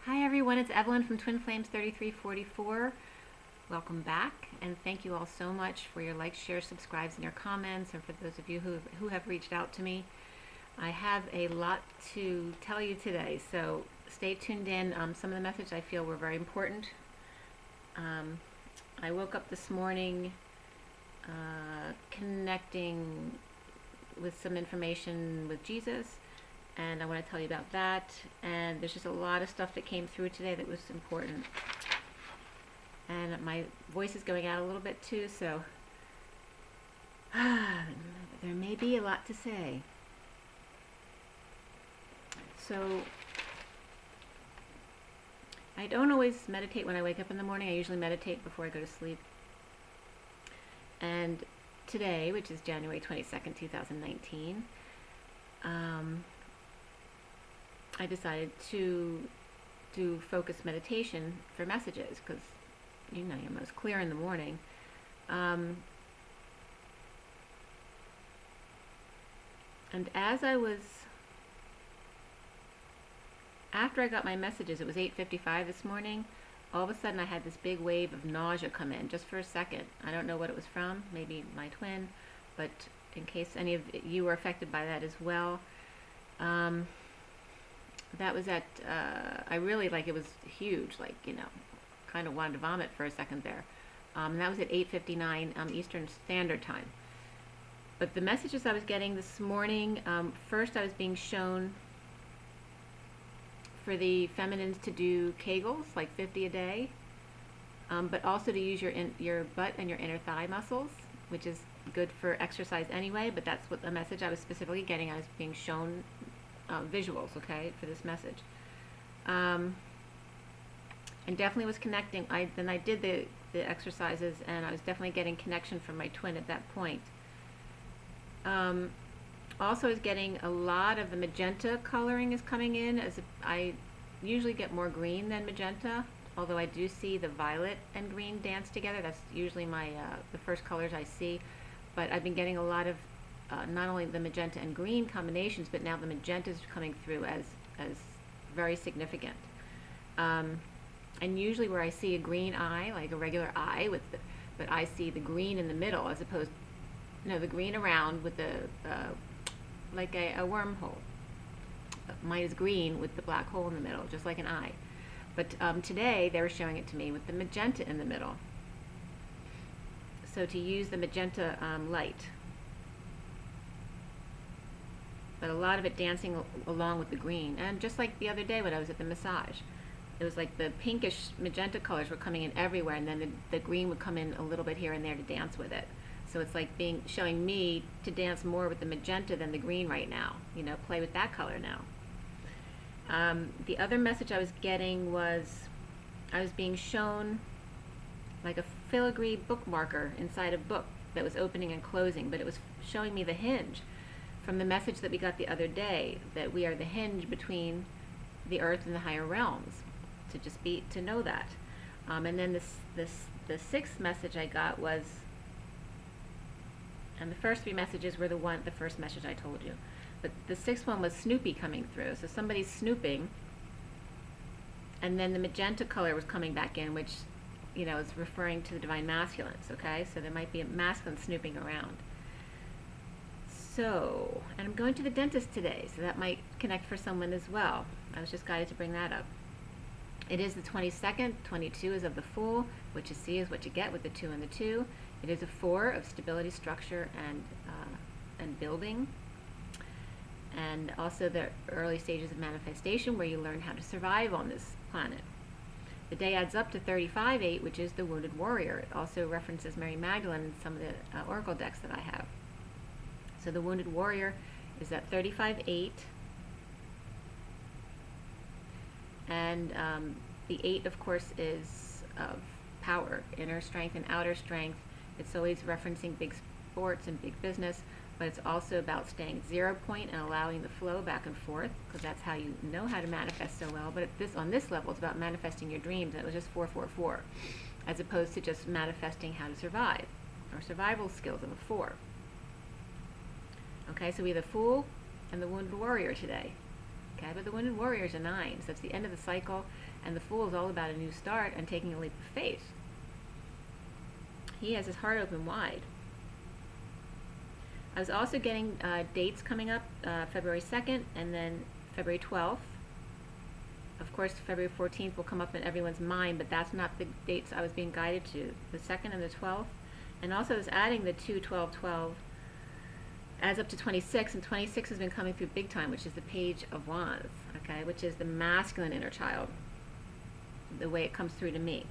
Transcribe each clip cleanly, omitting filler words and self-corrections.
Hi everyone, it's Evelyn from Twin Flames 3344. Welcome back, and thank you all so much for your likes, shares, subscribes, and your comments, and for those of you who have reached out to me. I have a lot to tell you today, so stay tuned in. Some of the messages I feel were very important. I woke up this morning connecting with some information with Jesus, and I want to tell you about that. And there's just a lot of stuff that came through today that was important. And my voice is going out a little bit too, so there may be a lot to say. So I don't always meditate when I wake up in the morning. I usually meditate before I go to sleep. And today, which is January 22nd, 2019, I decided to do focused meditation for messages because, you know, you're most clear in the morning. And after I got my messages, it was 8:55 this morning, all of a sudden I had this big wave of nausea come in just for a second. I don't know what it was from, maybe my twin, but in case any of you were affected by that as well. That was at, I really, like, it was huge, like, you know, kind of wanted to vomit for a second there. And that was at 8:59 Eastern Standard Time. But the messages I was getting this morning, first I was being shown for the feminines to do Kegels, like 50 a day, but also to use your butt and your inner thigh muscles, which is good for exercise anyway, but that's what the message I was specifically getting. I was being shown visuals, okay, for this message. And definitely was connecting. Then I did the exercises, and I was definitely getting connection from my twin at that point. Also, I was getting a lot of the magenta coloring is coming in. I usually get more green than magenta, although I do see the violet and green dance together. That's usually my the first colors I see. But I've been getting a lot of not only the magenta and green combinations, but now the magentas are coming through as very significant. And usually where I see a green eye, like a regular eye, but I see the green in the middle, as opposed, no, the green around with the like a wormhole. Mine is green with the black hole in the middle, just like an eye. But today they were showing it to me with the magenta in the middle. So to use the magenta light, but a lot of it dancing along with the green. And just like the other day when I was at the massage, it was like the pinkish magenta colors were coming in everywhere, and then the green would come in a little bit here and there to dance with it. So it's like showing me to dance more with the magenta than the green right now. You know, play with that color now. The other message I was getting was I was being shown like a filigree bookmarker inside a book that was opening and closing, but it was showing me the hinge from the message that we got the other day, that we are the hinge between the earth and the higher realms, to know that. And then the sixth message I got was, and the first three messages were the first message I told you, but the sixth one was Snoopy coming through. So somebody's snooping, and then the magenta color was coming back in, which, you know, is referring to the divine masculines. Okay, so there might be a masculine snooping around. So, and I'm going to the dentist today, so that might connect for someone as well. I was just guided to bring that up. It is the 22nd. 22 is of the Fool. What you see is what you get with the 2 and the 2. It is a 4 of stability, structure, and building. And also the early stages of manifestation, where you learn how to survive on this planet. The day adds up to 35-8, which is the Wounded Warrior. It also references Mary Magdalene in some of the oracle decks that I have. So the Wounded Warrior is at 35-8. And the 8, of course, is of power, inner strength and outer strength. It's always referencing big sports and big business, but it's also about staying at 0 point and allowing the flow back and forth, because that's how you know how to manifest so well. But on this level, it's about manifesting your dreams. And it was just 444, as opposed to just manifesting how to survive, or survival skills of a 4. Okay, so we have the Fool and the Wounded Warrior today. Okay, but the Wounded Warrior is a 9, so it's the end of the cycle, and the Fool is all about a new start and taking a leap of faith. He has his heart open wide. I was also getting dates coming up, February 2nd and then February 12th. Of course, February 14th will come up in everyone's mind, but that's not the dates I was being guided to. The 2nd and the 12th. And also I was adding the 2, 12, 12 adds up to 26, and 26 has been coming through big time, which is the Page of Wands, okay, which is the masculine inner child, the way it comes through to me.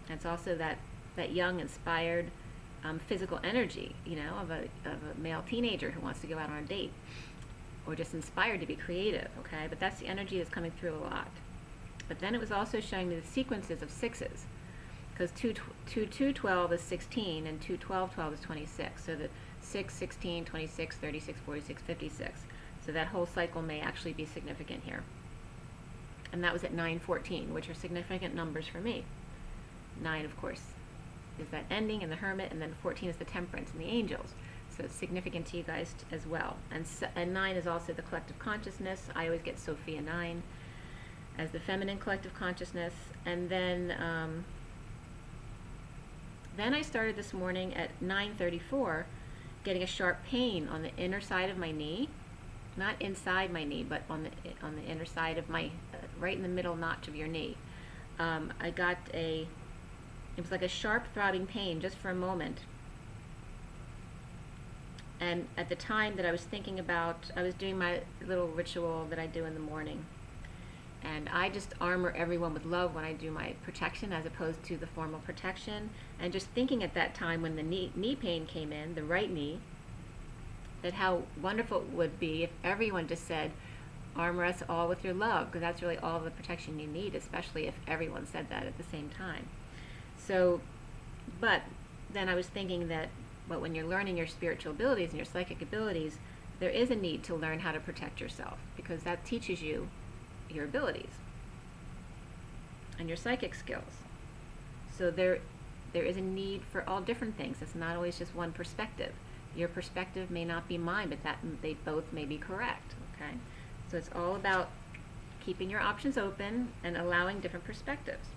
And it's also that young, inspired, physical energy, you know, of a male teenager who wants to go out on a date, or just inspired to be creative, okay? But that's the energy that's coming through a lot. But then it was also showing me the sequences of 6s, because 2, 12 is 16, and 2, 12, 12 is 26. So the 6, 16, 26, 36, 46, 56. So that whole cycle may actually be significant here. And that was at 9, 14, which are significant numbers for me. 9, of course, is that ending in the Hermit, and then 14 is the Temperance and the Angels. So it's significant to you guys as well. And 9 is also the collective consciousness. I always get Sophia 9 as the feminine collective consciousness. And then I started this morning at 9:34 getting a sharp pain on the inner side of my knee, not inside my knee, but on the inner side of my, right in the middle notch of your knee. I got it was like a sharp throbbing pain just for a moment. And at the time that I was thinking about, I was doing my little ritual that I do in the morning. And I just armor everyone with love when I do my protection as opposed to the formal protection. And just thinking at that time when the knee pain came in, the right knee, that how wonderful it would be if everyone just said, armor us all with your love, because that's really all the protection you need, especially if everyone said that at the same time. So, but then I was thinking that, but when you're learning your spiritual abilities and your psychic abilities, there is a need to learn how to protect yourself, because that teaches you your abilities and your psychic skills. So there is a need for all different things. It's not always just one perspective. Your perspective may not be mine, but that they both may be correct, okay? So it's all about keeping your options open and allowing different perspectives.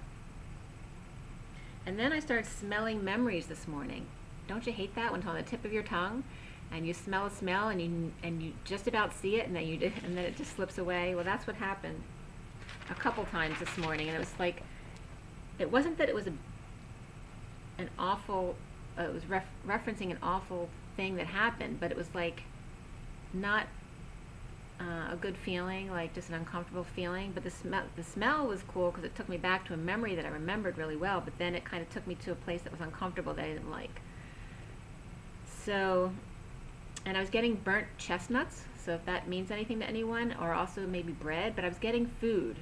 And then I started smelling memories this morning. Don't you hate that when it's on the tip of your tongue and you smell a smell and you just about see it and then it just slips away? Well, that's what happened a couple times this morning, and it was like, it wasn't that it was an awful, it was referencing an awful thing that happened, but it was like not a good feeling, like just an uncomfortable feeling. But the smell was cool because it took me back to a memory that I remembered really well, but then it kind of took me to a place that was uncomfortable that I didn't like. So, and I was getting burnt chestnuts, so if that means anything to anyone, or also maybe bread, but I was getting food.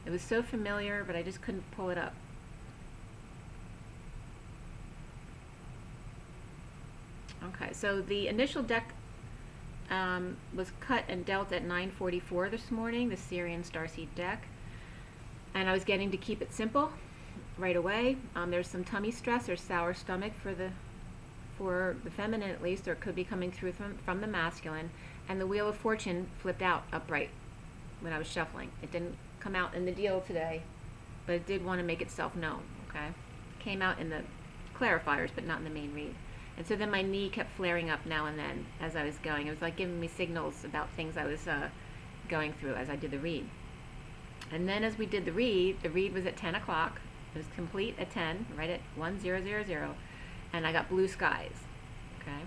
It was so familiar, but I just couldn't pull it up. Okay, so the initial deck was cut and dealt at 9:44 this morning, the Sirian Starseed deck, and I was getting to keep it simple right away. There's some tummy stress or sour stomach for the feminine at least, or it could be coming through from the masculine. And the Wheel of Fortune flipped out upright when I was shuffling. It didn't come out in the deal today, but it did want to make itself known, okay? It came out in the clarifiers, but not in the main read. And so then my knee kept flaring up now and then as I was going. It was like giving me signals about things I was going through as I did the read. And then as we did the read was at 10 o'clock. It was complete at 10, right at 1000. And I got Blue Skies, okay?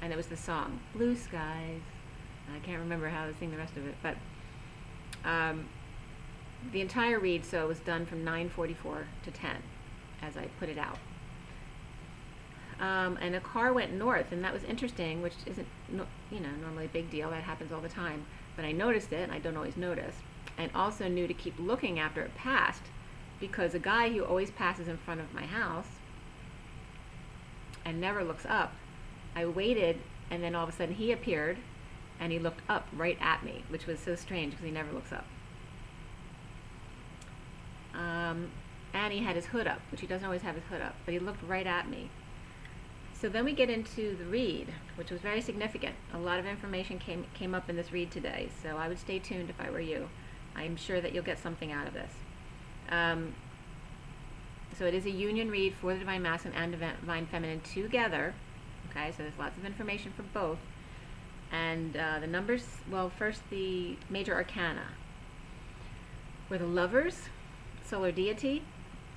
And it was the song, Blue Skies. I can't remember how to sing the rest of it, but the entire read, so it was done from 9:44 to 10 as I put it out. And a car went north, and that was interesting, which isn't, normally a big deal. That happens all the time. But I noticed it, and I don't always notice. And also knew to keep looking after it passed, because a guy who always passes in front of my house and never looks up, I waited, and then all of a sudden he appeared, and he looked up right at me, which was so strange because he never looks up. And he had his hood up, which he doesn't always have his hood up, but he looked right at me. So then we get into the read, which was very significant. A lot of information came up in this read today, so I would stay tuned if I were you. I'm sure that you'll get something out of this. So it is a union read for the Divine Masculine and Divine Feminine together. Okay, so there's lots of information for both. And the numbers, well, first the major arcana were the Lovers, Solar Deity,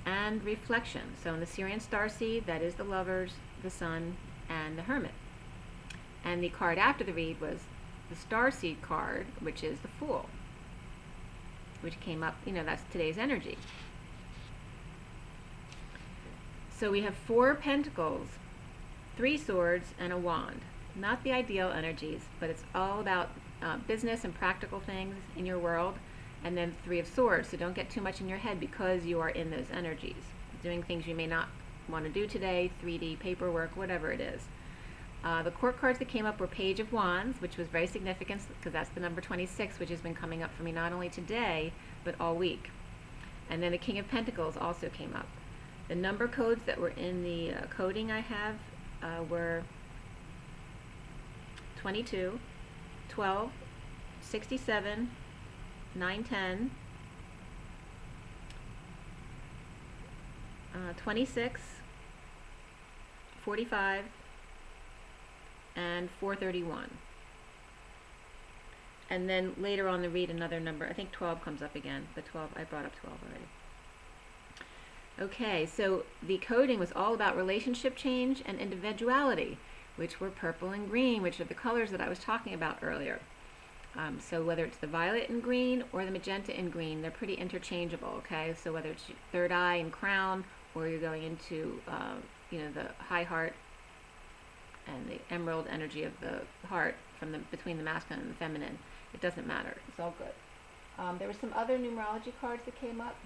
and Reflection. So in the Sirian starseed, that is the Lovers, the Sun, and the Hermit. And the card after the read was the starseed card, which is the Fool, which came up, that's today's energy. So we have 4 pentacles, 3 swords, and a wand. Not the ideal energies, but it's all about business and practical things in your world. And then 3 of swords, so don't get too much in your head because you are in those energies. Doing things you may not want to do today, 3D paperwork, whatever it is. The court cards that came up were Page of Wands, which was very significant because that's the number 26, which has been coming up for me not only today, but all week. And then the King of Pentacles also came up. The number codes that were in the coding I have were 22, 12, 67, 910, 26, 45, and 431. And then later on the read another number, I think 12 comes up again, but 12, I brought up 12 already. Okay, so the coding was all about relationship change and individuality, which were purple and green, which are the colors that I was talking about earlier. So whether it's the violet and green or the magenta and green, they're pretty interchangeable, okay? So whether it's third eye and crown, or you're going into, the high heart and the emerald energy of the heart from between the masculine and the feminine, it doesn't matter. It's all good. There were some other numerology cards that came up.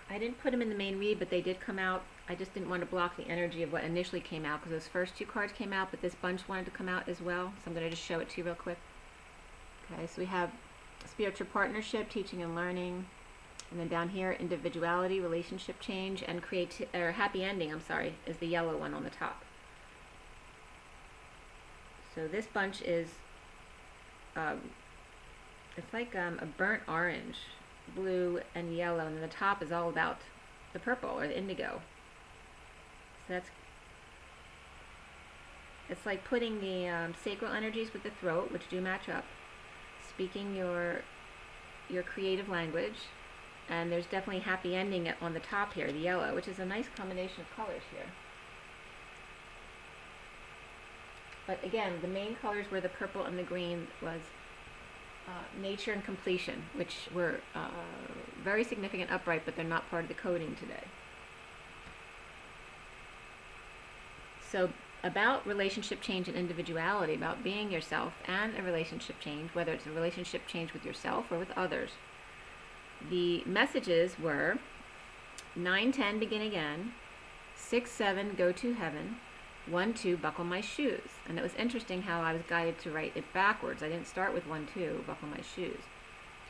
I didn't put them in the main read, but they did come out. I just didn't want to block the energy of what initially came out because those first 2 cards came out, but this bunch wanted to come out as well. So I'm going to just show it to you real quick. Okay, so we have spiritual partnership, teaching and learning. And then down here, individuality, relationship change, and happy ending, is the yellow one on the top. So this bunch is, it's like a burnt orange, blue, and yellow, and then the top is all about the purple or the indigo. So it's like putting the sacral energies with the throat, which do match up, speaking your creative language, and there's definitely happy ending on the top here, the yellow, which is a nice combination of colors here. But again, the main colors were the purple and the green was nature and completion, which were very significant upright, but they're not part of the coding today. So about relationship change and individuality, about being yourself and a relationship change, whether it's a relationship change with yourself or with others. The messages were 9-10, begin again, 6-7, go to heaven, 1-2, buckle my shoes. And it was interesting how I was guided to write it backwards. I didn't start with 1-2, buckle my shoes.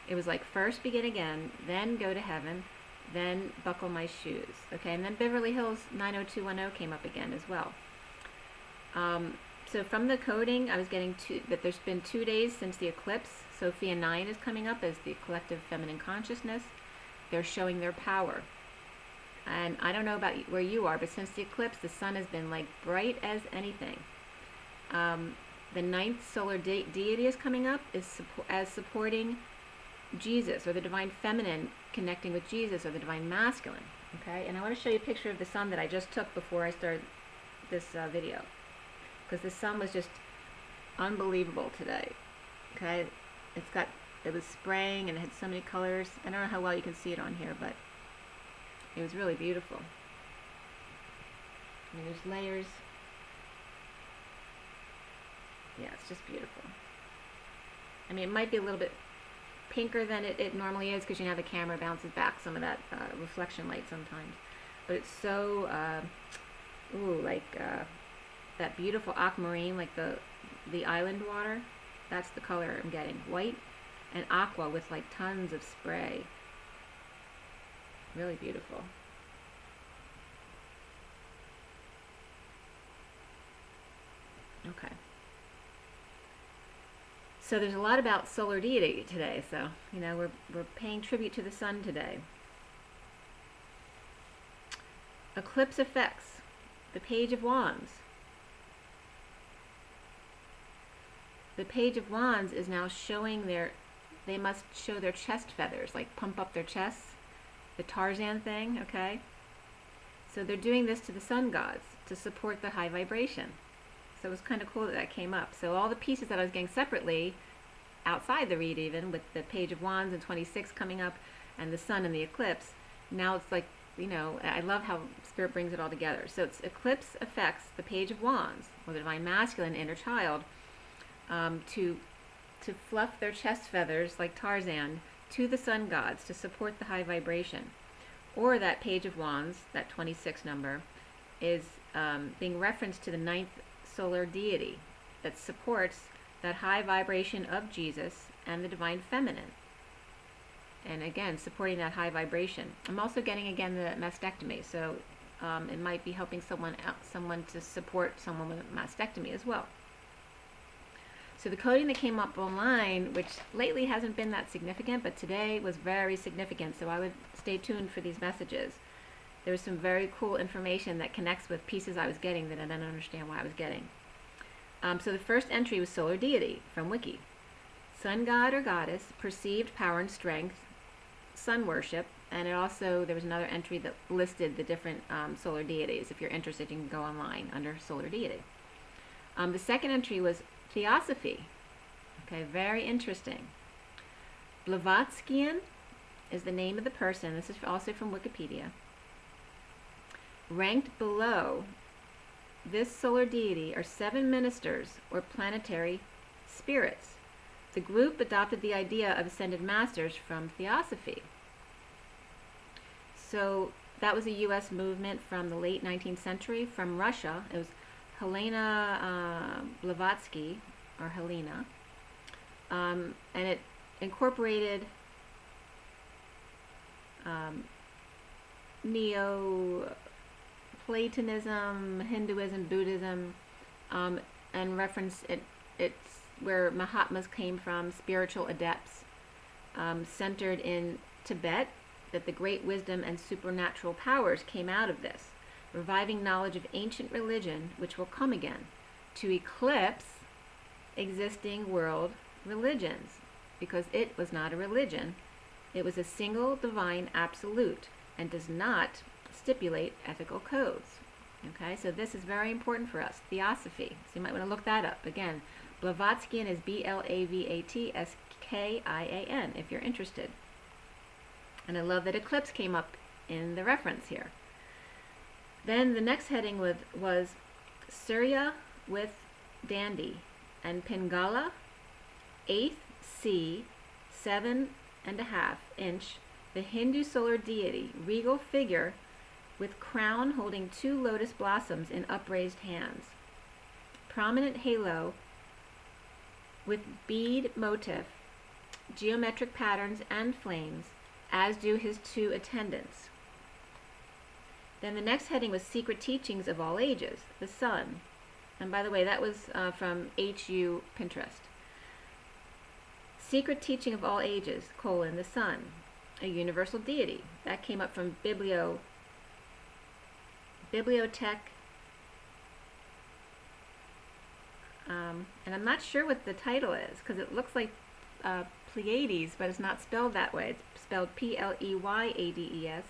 It was like first begin again, then go to heaven, then buckle my shoes. Okay, and then Beverly Hills 90210 came up again as well. So from the coding, I was getting that there's been 2 days since the eclipse. Sophia 9 is coming up as the collective feminine consciousness. They're showing their power. And I don't know about where you are, but since the eclipse, the sun has been like bright as anything. The 9th solar deity is coming up as supporting Jesus, or the divine feminine connecting with Jesus, or the divine masculine. Okay, and I want to show you a picture of the sun that I just took before I started this video, because the sun was just unbelievable today. Okay, it was spraying and it had so many colors. I don't know how well you can see it on here, but it was really beautiful. I mean, there's layers. Yeah, it's just beautiful. I mean, it might be a little bit pinker than it normally is, because the camera bounces back some of that reflection light sometimes. But it's so, that beautiful aquamarine, like the island water. That's the color I'm getting. White and aqua with like tons of spray. Really beautiful. Okay. So there's a lot about solar deity today. So, you know, we're paying tribute to the sun today. Eclipse effects. The Page of Wands. The Page of Wands is now showing they must show their chest feathers, like pump up their chests. The Tarzan thing, okay? So they're doing this to the sun gods to support the high vibration. So it was kind of cool that came up. So all the pieces that I was getting separately, outside the read even, with the Page of Wands and 26 coming up, and the sun and the eclipse, now it's like, you know, I love how Spirit brings it all together. So it's eclipse affects the Page of Wands, or the Divine Masculine inner child, to fluff their chest feathers like Tarzan to the sun gods to support the high vibration. Or that Page of Wands, that 26 number, is being referenced to the 9th solar deity that supports that high vibration of Jesus and the divine feminine. And again, supporting that high vibration. I'm also getting, again, the mastectomy. So it might be helping someone to support someone with a mastectomy as well. So the coding that came up online, which lately hasn't been that significant, but today was very significant. So I would stay tuned for these messages. There was some very cool information that connects with pieces I was getting that I didn't understand why I was getting. So the first entry was solar deity from Wiki. Sun god or goddess, perceived power and strength, sun worship, and there was another entry that listed the different solar deities. If you're interested, you can go online under solar deity. The second entry was theosophy. Okay, very interesting. Blavatskian is the name of the person. This is also from Wikipedia. Ranked below this solar deity are 7 ministers or planetary spirits. The group adopted the idea of ascended masters from theosophy. So that was a U.S. movement from the late 19th century from Russia. It was Helena Blavatsky, or Helena, and it incorporated Neo-Platonism, Hinduism, Buddhism, and reference it's where Mahatmas came from, spiritual adepts, centered in Tibet, that the great wisdom and supernatural powers came out of this, reviving knowledge of ancient religion, which will come again, to eclipse existing world religions, because it was not a religion. It was a single divine absolute and does not stipulate ethical codes. Okay, so this is very important for us, theosophy. So you might want to look that up. Again, Blavatskian is Blavatskian if you're interested. And I love that eclipse came up in the reference here. Then the next heading was Surya with Dandy and Pingala, 8th C, 7.5 inch, the Hindu solar deity, regal figure with crown holding 2 lotus blossoms in upraised hands. Prominent halo with bead motif, geometric patterns and flames, as do his 2 attendants. Then the next heading was Secret Teachings of All Ages, the Sun. And by the way, that was from HU Pinterest. Secret Teaching of All Ages, the Sun, a universal deity. That came up from Bibliotech. And I'm not sure what the title is, because it looks like Pleiades, but it's not spelled that way. It's spelled P-L-E-Y-A-D-E-S,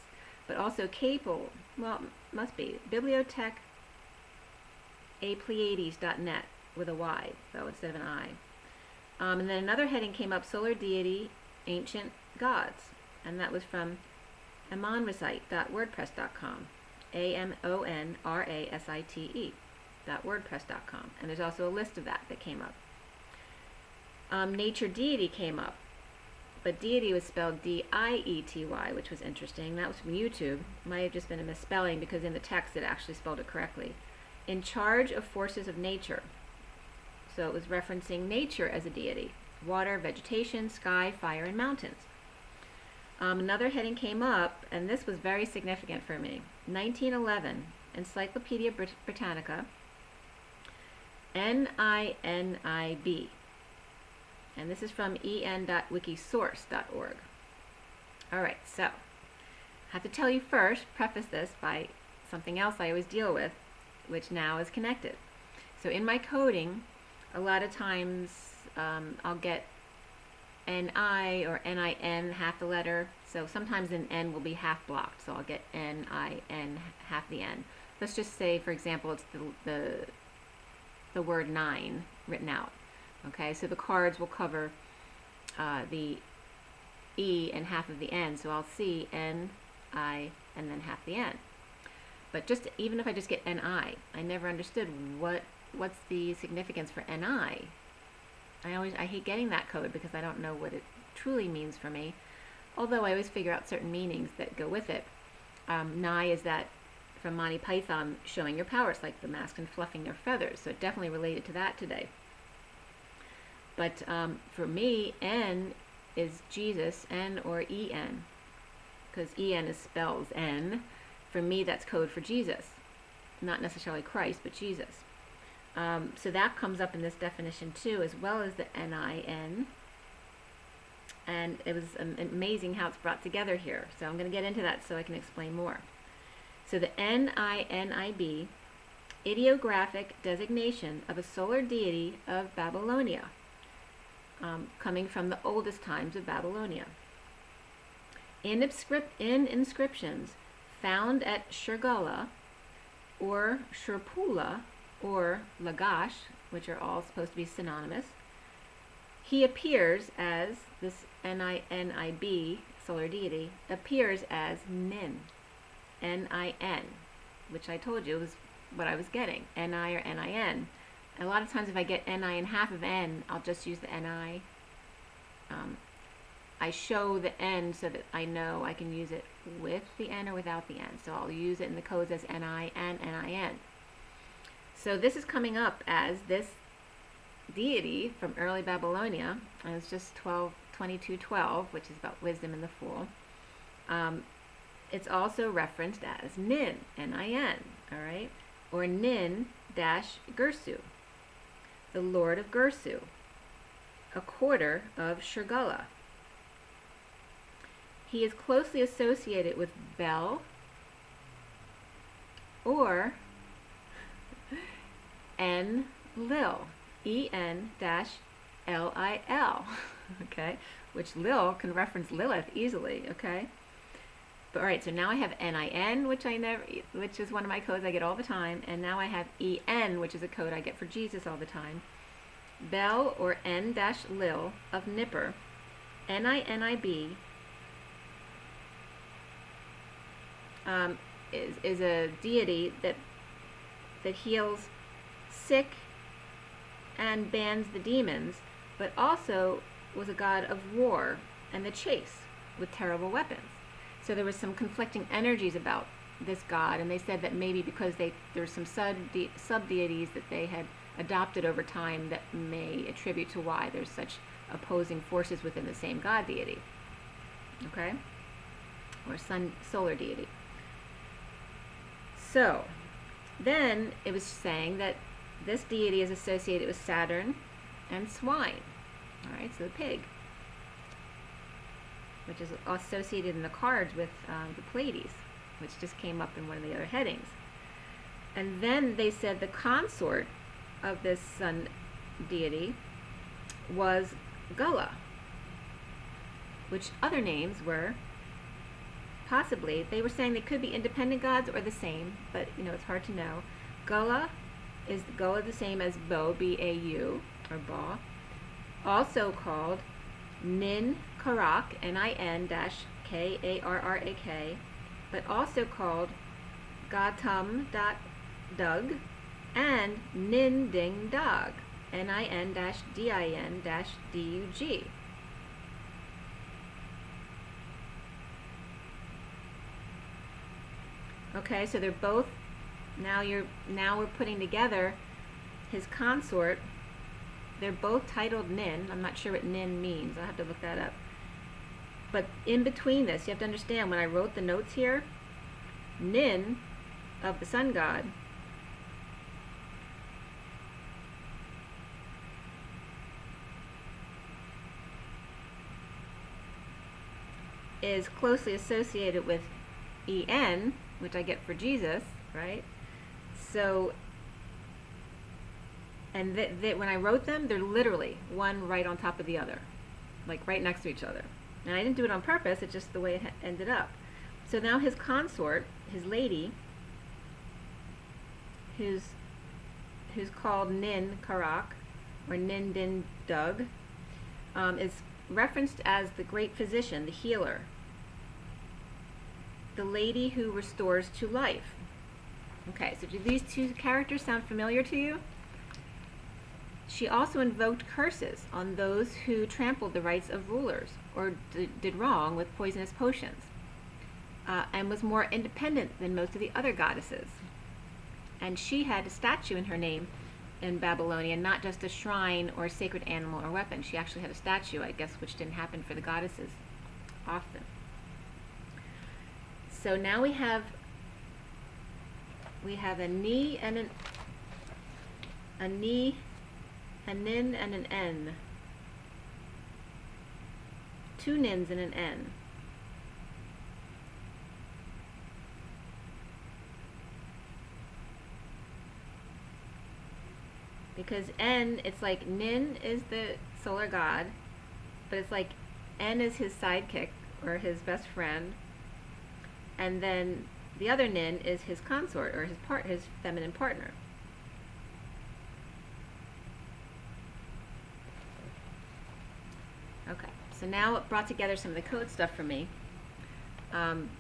but also Capel. Well, must be Bibliotech apleiades.net with a Y, though, instead of an I. And then another heading came up, Solar Deity, Ancient Gods, and that was from amonrasite.wordpress.com, amonrasite.wordpress.com, and there's also a list of that came up. Nature Deity came up, but deity was spelled D-I-E-T-Y, which was interesting. That was from YouTube. Might have just been a misspelling, because in the text it actually spelled it correctly. In charge of forces of nature. So it was referencing nature as a deity. Water, vegetation, sky, fire, and mountains. Another heading came up, and this was very significant for me. 1911, Encyclopedia Britannica. NINIB. And this is from en.wikisource.org. All right, so I have to tell you first, preface this by something else I always deal with, which now is connected. So in my coding, a lot of times I'll get NI or NIN, half the letter. So sometimes an N will be half blocked. So I'll get NIN, half the N. Let's just say, for example, it's the word 9 written out. Okay, so the cards will cover the E and half of the N. So I'll see N, I, and then half the N. But just even if I just get NI, I never understood what's the significance for NI. I hate getting that code because I don't know what it truly means for me. Although I always figure out certain meanings that go with it. Nai is that from Monty Python, showing your powers, like the mask and fluffing their feathers. So it definitely related to that today. But for me, N is Jesus, N or EN, because EN is spells N. For me, that's code for Jesus. Not necessarily Christ, but Jesus. So that comes up in this definition too, as well as the NIN. And it was amazing how it's brought together here. So I'm going to get into that so I can explain more. So the NINIB, ideographic designation of a solar deity of Babylonia, coming from the oldest times of Babylonia. In inscriptions found at Shirgula, or Shirpula, or Lagash, which are all supposed to be synonymous, he appears as, this NINIB, solar deity, appears as Nin, N-I-N, which I told you was what I was getting, N-I or N-I-N. And a lot of times if I get N-I and half of N, I'll just use the N-I. I show the N so that I know I can use it with the N or without the N. So I'll use it in the codes as N-I and N-I-N. So this is coming up as this deity from early Babylonia, and it's just 2212, which is about wisdom and the fool. It's also referenced as Nin, N-I-N, all right, or Nin-Gursu, the Lord of Gursu, a quarter of Shirgula. He is closely associated with Bel or Enlil, E-N-L-I-L, okay, which Lil can reference Lilith easily, okay. But all right, so now I have N-I-N, which is one of my codes I get all the time, and now I have E-N, which is a code I get for Jesus all the time. Bel or N-Lil of Nippur, N-I-N-I-B, is a deity that heals sick and bans the demons, but also was a god of war and the chase with terrible weapons. So there was some conflicting energies about this god, and they said that maybe because there's some sub-deities that they had adopted over time that may attribute to why there's such opposing forces within the same god deity, okay, or solar deity. So then it was saying that this deity is associated with Saturn and swine, all right, so the pig, which is associated in the cards with the Pleiades, which just came up in one of the other headings. And then they said the consort of this sun deity was Gula, which other names were possibly, they were saying they could be independent gods or the same, but you know, it's hard to know. Gula is the same as Bo, B-A-U, or Ba, also called Nin Karak, Nin-Karrak, but also called Gatam Dug and Nin Ding Dog, Nin-Din-Dug. Okay, so they're both, now we're putting together his consort. They're both titled Nin. I'm not sure what Nin means. I'll have to look that up. But in between this, you have to understand, when I wrote the notes here, Nin of the sun god is closely associated with EN, which I get for Jesus, right? So, and when I wrote them, they're literally one right on top of the other, like right next to each other. And I didn't do it on purpose, it's just the way it ended up. So now his consort, his lady, who's called Nin Karak, or Nin Din Dug, is referenced as the great physician, the healer, the lady who restores to life. Okay, so do these two characters sound familiar to you? She also invoked curses on those who trampled the rights of rulers or did wrong with poisonous potions, and was more independent than most of the other goddesses. And she had a statue in her name in Babylonia, not just a shrine or a sacred animal or weapon. She actually had a statue, I guess, which didn't happen for the goddesses often. So now we have a ni and a nin and an n. Two nins and an n. Because N, it's like Nin is the solar god, but it's like N is his sidekick or his best friend, and then the other Nin is his consort or his feminine partner. Okay, so now it brought together some of the code stuff for me,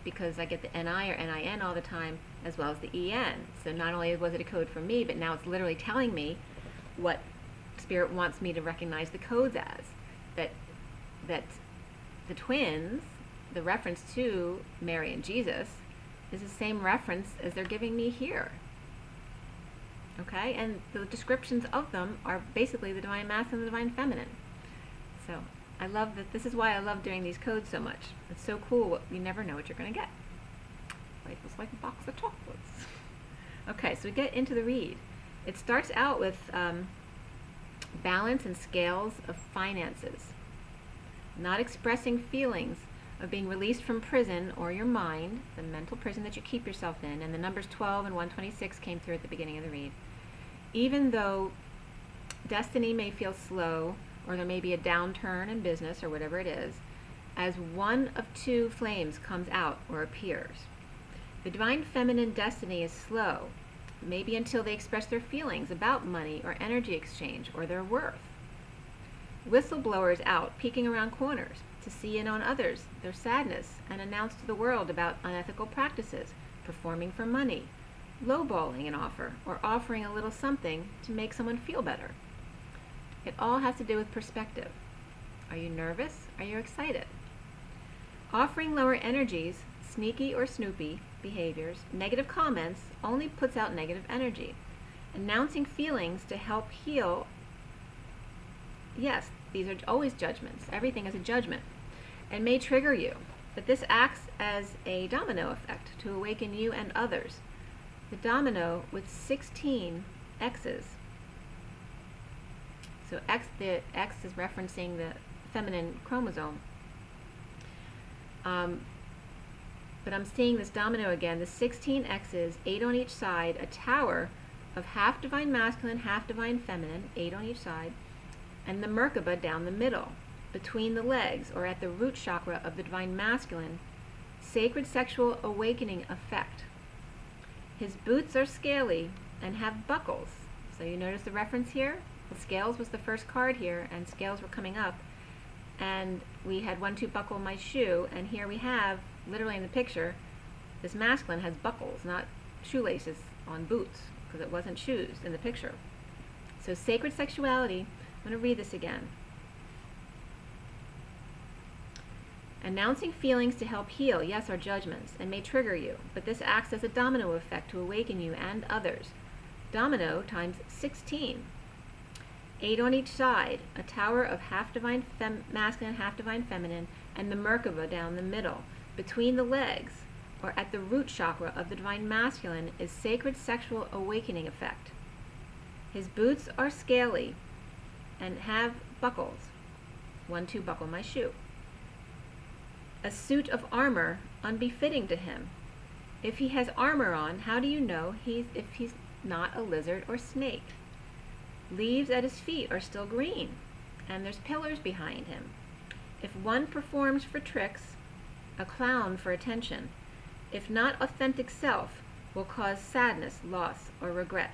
because I get the NI or NIN all the time, as well as the EN. So not only was it a code for me, but now it's literally telling me what Spirit wants me to recognize the codes as. That the twins, the reference to Mary and Jesus, is the same reference as they're giving me here. Okay, and the descriptions of them are basically the Divine Masculine and the Divine Feminine. So I love that. This is why I love doing these codes so much. It's so cool. You never know what you're going to get. Life is like a box of chocolates. Okay, so we get into the read. It starts out with balance and scales of finances, not expressing feelings of being released from prison or your mind, the mental prison that you keep yourself in, and the numbers 12 and 126 came through at the beginning of the read. Even though destiny may feel slow, or there may be a downturn in business or whatever it is, as one of two flames comes out or appears. The Divine Feminine destiny is slow, maybe until they express their feelings about money or energy exchange or their worth. Whistleblowers out peeking around corners to see in on others their sadness and announce to the world about unethical practices, performing for money, lowballing an offer, or offering a little something to make someone feel better. It all has to do with perspective. Are you nervous? Are you excited? Offering lower energies, sneaky or snoopy behaviors, negative comments only puts out negative energy. Announcing feelings to help heal, yes, these are always judgments. Everything is a judgment and may trigger you, but this acts as a domino effect to awaken you and others. The domino with 16 X's. So the X is referencing the feminine chromosome. But I'm seeing this domino again, the 16 X's, 8 on each side, a tower of half Divine Masculine, half Divine Feminine, 8 on each side, and the Merkaba down the middle, between the legs, or at the root chakra of the Divine Masculine, sacred sexual awakening effect. His boots are scaly and have buckles. So you notice the reference here? The scales was the first card here, and scales were coming up. And we had 1, 2 buckle my shoe, and here we have, literally in the picture, this masculine has buckles, not shoelaces on boots, because it wasn't shoes in the picture. So sacred sexuality, I'm going to read this again. Announcing feelings to help heal, yes, are judgments, and may trigger you, but this acts as a domino effect to awaken you and others. Domino times 16. 8 on each side, a tower of half Divine Masculine, half Divine Feminine, and the Merkaba down the middle. Between the legs, or at the root chakra of the Divine Masculine, is sacred sexual awakening effect. His boots are scaly and have buckles. 1, 2 buckle my shoe. a suit of armor unbefitting to him. If he has armor on, how do you know if he's not a lizard or snake? Leaves at his feet are still green, and there's pillars behind him. If one performs for tricks, a clown for attention, if not authentic self, will cause sadness, loss, or regret,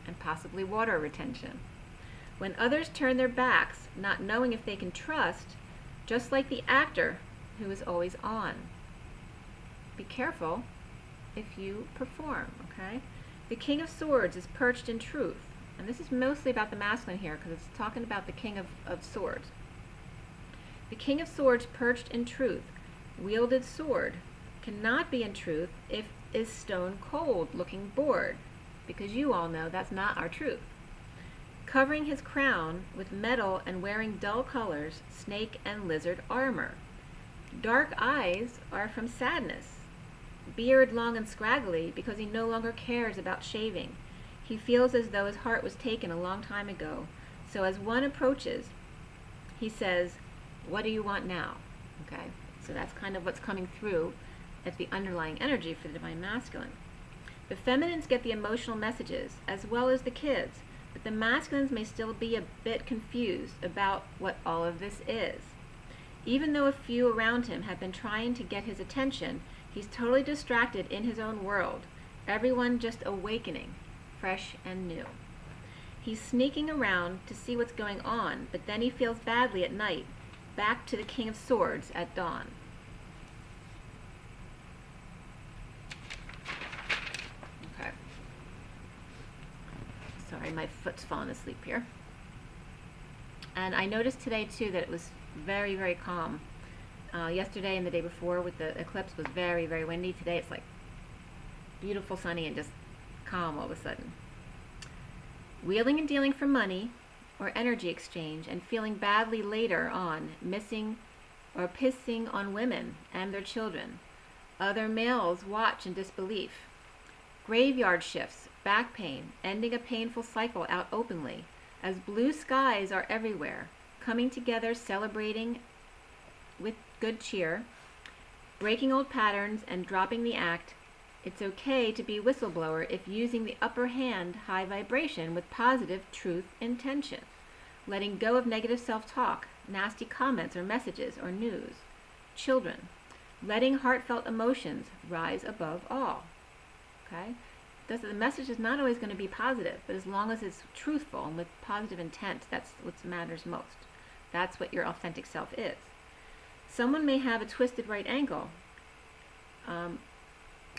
and possibly water retention. When others turn their backs, not knowing if they can trust, just like the actor who is always on. Be careful if you perform, okay? The King of Swords is perched in truth. And this is mostly about the masculine here because it's talking about the King of Swords. The King of Swords perched in truth, wielded sword, cannot be in truth if is stone cold, looking bored, because you all know that's not our truth. Covering his crown with metal and wearing dull colors, snake and lizard armor. Dark eyes are from sadness. Beard long and scraggly because he no longer cares about shaving. He feels as though his heart was taken a long time ago. So as one approaches, he says, "What do you want now?" Okay, so that's kind of what's coming through as the underlying energy for the Divine Masculine. The feminines get the emotional messages, as well as the kids, but the masculines may still be a bit confused about what all of this is. Even though a few around him have been trying to get his attention, he's totally distracted in his own world, everyone just awakening, fresh and new. He's sneaking around to see what's going on, but then he feels badly at night, back to the King of Swords at dawn. Okay. Sorry, my foot's falling asleep here. And I noticed today too that it was very, very calm. Yesterday and the day before with the eclipse was very, very windy. Today it's like beautiful sunny and just calm all of a sudden. Wheeling and dealing for money or energy exchange and feeling badly later on, missing or pissing on women and their children. Other males watch in disbelief. Graveyard shifts, back pain, ending a painful cycle out openly, as blue skies are everywhere, coming together, celebrating with good cheer, breaking old patterns and dropping the act. It's okay to be whistleblower if using the upper hand, high vibration with positive truth intention, letting go of negative self-talk, nasty comments or messages or news. Children, letting heartfelt emotions rise above all. Okay? The message is not always going to be positive, but as long as it's truthful and with positive intent, that's what matters most. That's what your authentic self is. Someone may have a twisted right ankle,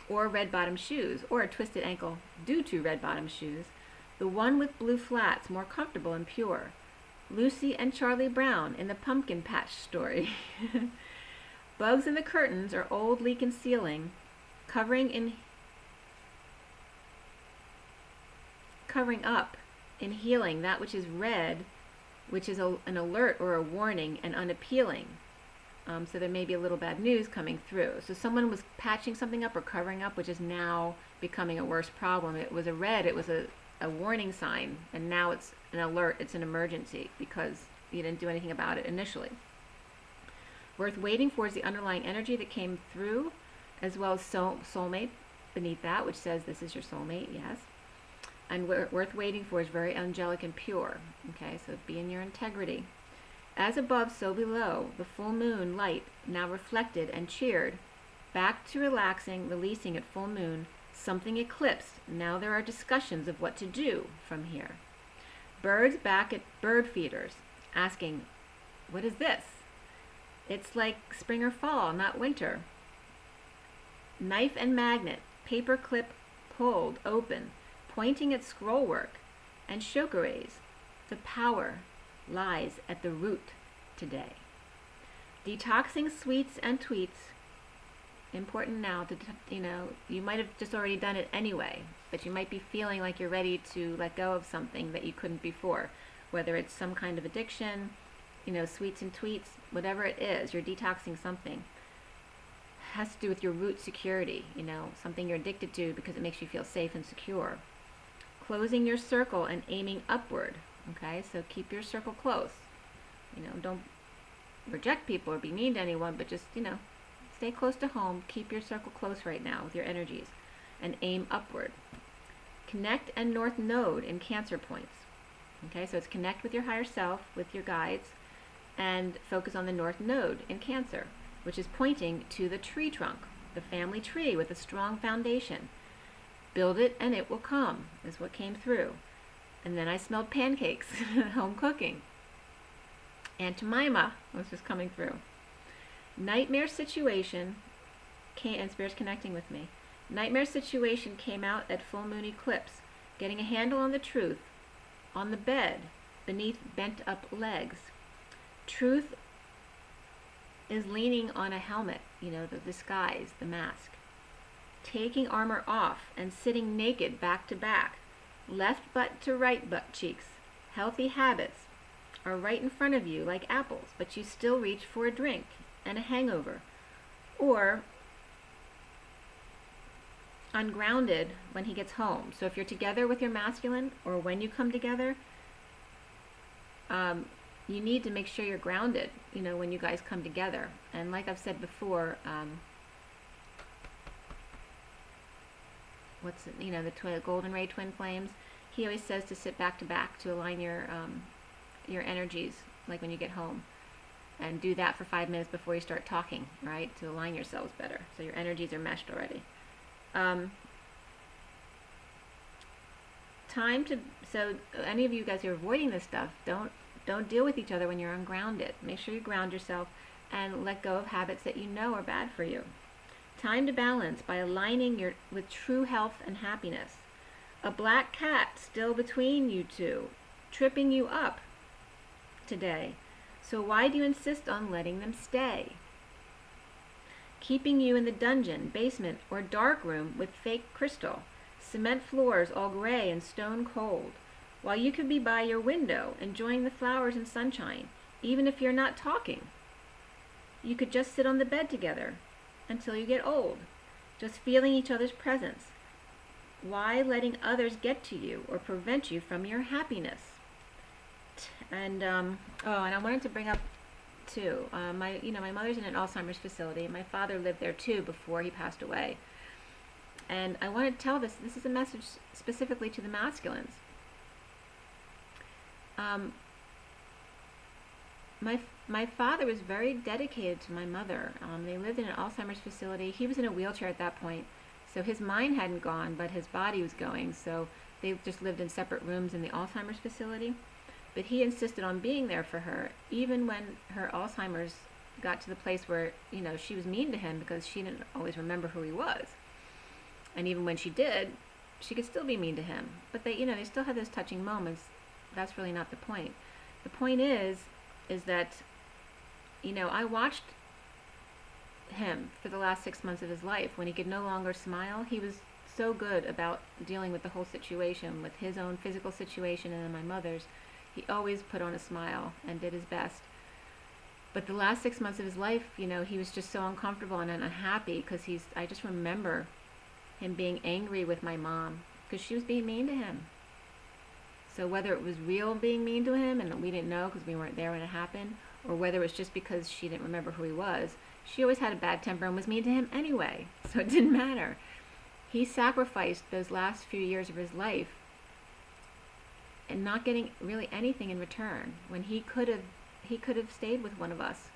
or red bottom shoes, or a twisted ankle due to red bottom shoes. The one with blue flats, more comfortable and pure. Lucy and Charlie Brown in the pumpkin patch story. Bugs in the curtains or old leak in ceiling, covering up in healing that which is red, which is an alert or a warning and unappealing. So there may be a little bad news coming through. So someone was patching something up or covering up, which is now becoming a worse problem. It was a red, it was a warning sign, and now it's an alert, it's an emergency because you didn't do anything about it initially. Worth waiting for is the underlying energy that came through, as well as soulmate beneath that, which says this is your soulmate, yes. And worth waiting for is very angelic and pure. Okay, so be in your integrity. As above, so below, the full moon light now reflected and cheered. Back to relaxing, releasing at full moon, something eclipsed. Now there are discussions of what to do from here. Birds back at bird feeders, asking, what is this? It's like spring or fall, not winter. Knife and magnet, paper clip pulled open, pointing at scroll work and chakras. The power lies at the root today. Detoxing sweets and tweets. Important now to, you might have just already done it anyway, but you might be feeling like you're ready to let go of something that you couldn't before, whether it's some kind of addiction, sweets and tweets, whatever it is, you're detoxing something. It has to do with your root security, something you're addicted to because it makes you feel safe and secure. Closing your circle and aiming upward. Okay, so keep your circle close. Don't reject people or be mean to anyone, but just, stay close to home. Keep your circle close right now with your energies and aim upward. Connect and North Node in Cancer points. Okay, so it's connect with your higher self, with your guides, and focus on the North Node in Cancer, which is pointing to the tree trunk, the family tree with a strong foundation. Build it and it will come, is what came through. And then I smelled pancakes, home cooking. Aunt Jemima was just coming through. Nightmare situation, and Spirit's connecting with me. Nightmare situation came out at full moon eclipse, getting a handle on the truth, on the bed, beneath bent up legs. Truth is leaning on a helmet, the disguise, the mask. Taking armor off and sitting naked back to back, left butt to right butt cheeks. Healthy habits are right in front of you like apples, but you still reach for a drink and a hangover. Or ungrounded when he gets home. So if you're together with your masculine, or when you come together, you need to make sure you're grounded, when you guys come together. And like I've said before, the golden ray twin flames, he always says to sit back to back to align your energies, like when you get home. And do that for 5 minutes before you start talking, right? To align yourselves better, so your energies are meshed already. So any of you guys who are avoiding this stuff, don't deal with each other when you're ungrounded. Make sure you ground yourself and let go of habits that you know are bad for you. Time to balance by aligning with true health and happiness. A black cat still between you two, tripping you up today. So why do you insist on letting them stay? Keeping you in the dungeon, basement, or dark room with fake crystal. Cement floors all gray and stone cold. While you could be by your window, enjoying the flowers and sunshine, even if you're not talking. You could just sit on the bed together until you get old, just feeling each other's presence. Why letting others get to you or prevent you from your happiness? And and I wanted to bring up too, my mother's in an Alzheimer's facility. My father lived there too before he passed away. And I want to tell this is a message specifically to the masculines. My father was very dedicated to my mother. They lived in an Alzheimer's facility. He was in a wheelchair at that point, so his mind hadn't gone, but his body was going. So they just lived in separate rooms in the Alzheimer's facility. But he insisted on being there for her, even when her Alzheimer's got to the place where, she was mean to him because she didn't always remember who he was. And even when she did, she could still be mean to him. But they still had those touching moments. That's really not the point. The point is that, I watched him for the last 6 months of his life. When he could no longer smile, he was so good about dealing with the whole situation, with his own physical situation and then my mother's. He always put on a smile and did his best. But the last 6 months of his life, he was just so uncomfortable and unhappy because I just remember him being angry with my mom because she was being mean to him. So whether it was real being mean to him and we didn't know because we weren't there when it happened, or whether it was just because she didn't remember who he was, she always had a bad temper and was mean to him anyway. So it didn't matter. He sacrificed those last few years of his life and not getting really anything in return when he could have stayed with one of us.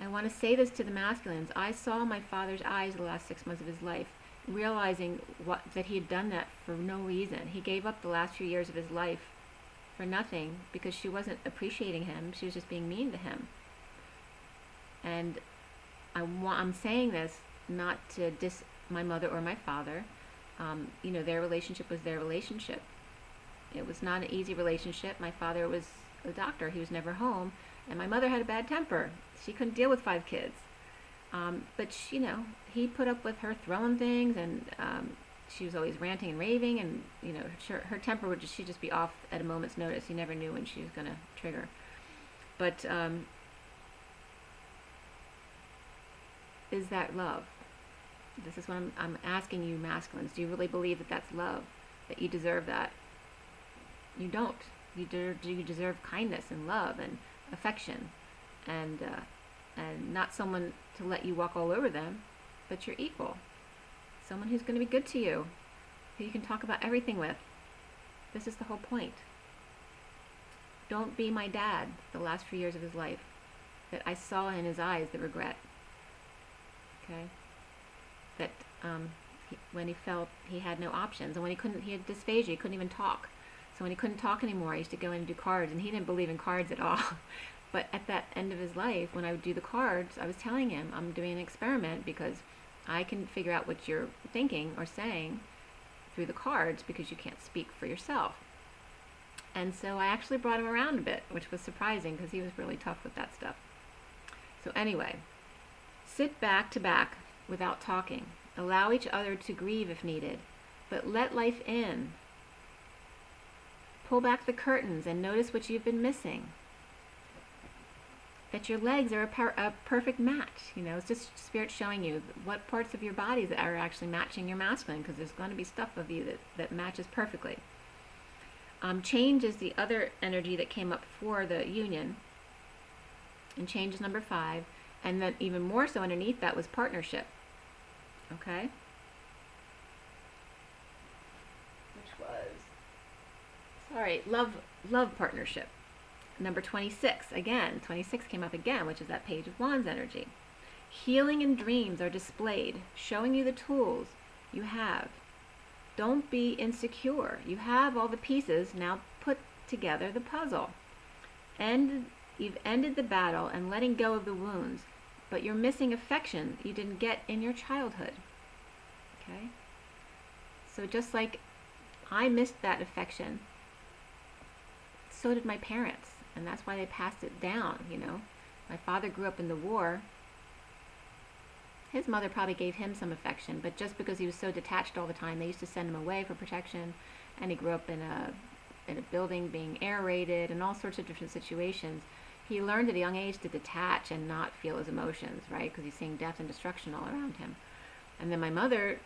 I want to say this to the masculines. I saw my father's eyes the last 6 months of his life, realizing that he had done that for no reason. He gave up the last few years of his life for nothing because she wasn't appreciating him. She was just being mean to him. And I'm saying this not to diss my mother or my father. Their relationship was their relationship. It was not an easy relationship. My father was a doctor. He was never home. And my mother had a bad temper. She couldn't deal with 5 kids. But, he put up with her throwing things, and she was always ranting and raving, and, her temper would she'd just be off at a moment's notice. You never knew when she was going to trigger. But is that love? This is what I'm asking you, masculines. Do you really believe that that's love? That you deserve that? You don't. You deserve kindness and love and affection. and not someone to let you walk all over them, but your equal. Someone who's going to be good to you, who you can talk about everything with. This is the whole point. Don't be my dad the last few years of his life, that I saw in his eyes the regret. Okay? That when he felt he had no options, and when he had dysphagia, he couldn't even talk. So when he couldn't talk anymore, I used to go in and do cards, and he didn't believe in cards at all. But at that end of his life, when I would do the cards, I was telling him, I'm doing an experiment because I can figure out what you're thinking or saying through the cards because you can't speak for yourself. And so I actually brought him around a bit, which was surprising because he was really tough with that stuff. So anyway, sit back to back without talking. Allow each other to grieve if needed, but let life in. Pull back the curtains and notice what you've been missing. That your legs are a perfect match. You know, it's just Spirit showing you what parts of your body that are actually matching your masculine, because there's going to be stuff of you that matches perfectly. Change is the other energy that came up for the union, and change is number 5, and then even more so underneath that was partnership. Okay? Which was, sorry, love partnership. Number 26, again, 26 came up again, which is that Page of Wands energy. Healing and dreams are displayed, showing you the tools you have. Don't be insecure. You have all the pieces, now put together the puzzle. You've ended the battle and letting go of the wounds, but you're missing affection you didn't get in your childhood. Okay? So just like I missed that affection, so did my parents. And that's why they passed it down, you know. My father grew up in the war. His mother probably gave him some affection, but just because he was so detached all the time, they used to send him away for protection. And he grew up in a building being air raided and all sorts of different situations. He learned at a young age to detach and not feel his emotions, right? Because he's seeing death and destruction all around him. And then my mother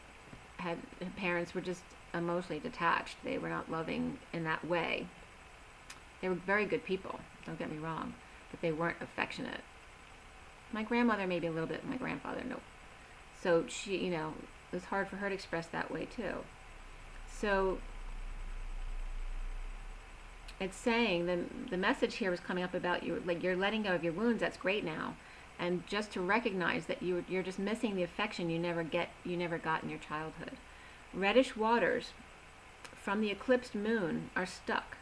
her parents were just emotionally detached. They were not loving in that way. They were very good people, don't get me wrong, but they weren't affectionate. My grandmother maybe a little bit, my grandfather, no. So she, you know, it was hard for her to express that way too. So it's saying, the message here was coming up about you're letting go of your wounds. That's great now, and just to recognize that you're just missing the affection you never got in your childhood. Reddish waters from the eclipsed moon are stuck.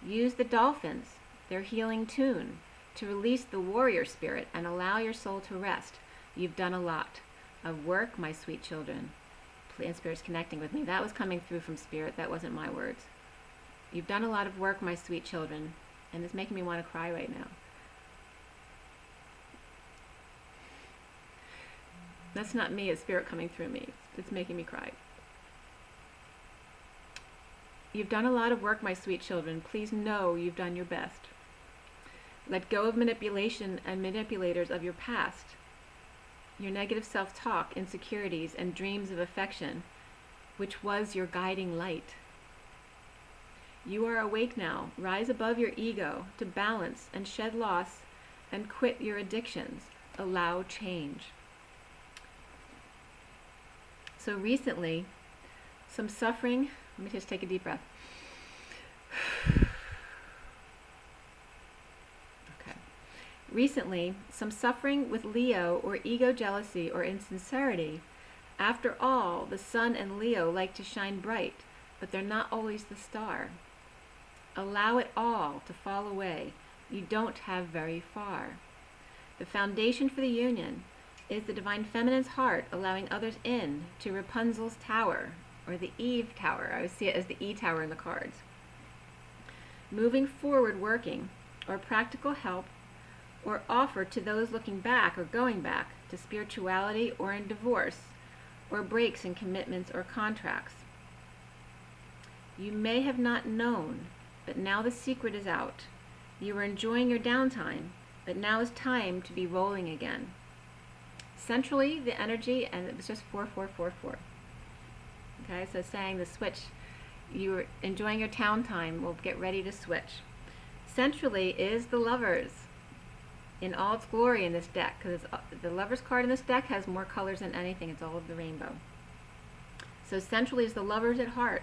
Use the dolphins, their healing tune, to release the warrior spirit and allow your soul to rest. You've done a lot of work, my sweet children. And Spirit's connecting with me. That was coming through from Spirit. That wasn't my words. You've done a lot of work, my sweet children. And it's making me want to cry right now. That's not me, it's Spirit coming through me. It's making me cry. You've done a lot of work, my sweet children. Please know you've done your best. Let go of manipulation and manipulators of your past. Your negative self-talk, insecurities, and dreams of affection, which was your guiding light. You are awake now. Rise above your ego to balance and shed loss and quit your addictions. Allow change. So recently, some suffering, let me just take a deep breath. Okay. Recently, some suffering with Leo or ego jealousy or insincerity. After all, the sun and Leo like to shine bright, but they're not always the star. Allow it all to fall away. You don't have very far. The foundation for the union is the divine feminine's heart allowing others in to Rapunzel's tower, or the Eve tower. I would see it as the E tower in the cards. Moving forward, working, or practical help, or offer to those looking back or going back to spirituality or in divorce, or breaks in commitments or contracts. You may have not known, but now the secret is out. You were enjoying your downtime, but now is time to be rolling again. Centrally, the energy, and it was just 4444. Okay, so saying the switch, you were enjoying your town time, we'll get ready to switch. Centrally is the lovers. in all its glory in this deck, because the Lover's card in this deck has more colors than anything. It's all of the rainbow. So centrally is the Lovers at heart.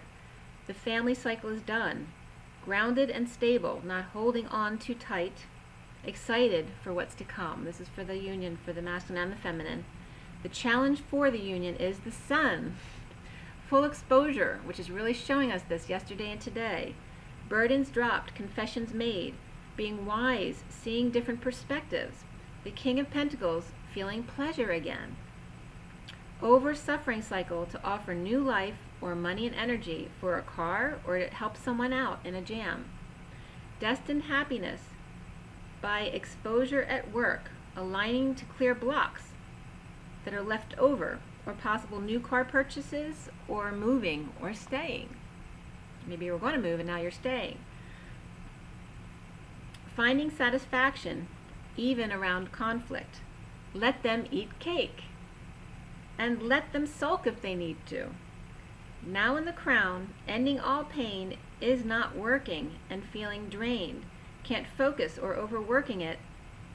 The family cycle is done. Grounded and stable, not holding on too tight. Excited for what's to come. This is for the union, for the masculine and the feminine. The challenge for the union is the Sun. Full exposure, which is really showing us this yesterday and today. Burdens dropped, confessions made. Being wise, seeing different perspectives. The King of Pentacles, feeling pleasure again. Over suffering cycle to offer new life or money and energy for a car or to help someone out in a jam. Destined happiness by exposure at work, aligning to clear blocks that are left over, or possible new car purchases, or moving or staying. Maybe you were going to move and now you're staying. Finding satisfaction even around conflict. Let them eat cake. And let them sulk if they need to. Now in the Crown, ending all pain is not working and feeling drained. Can't focus or overworking it.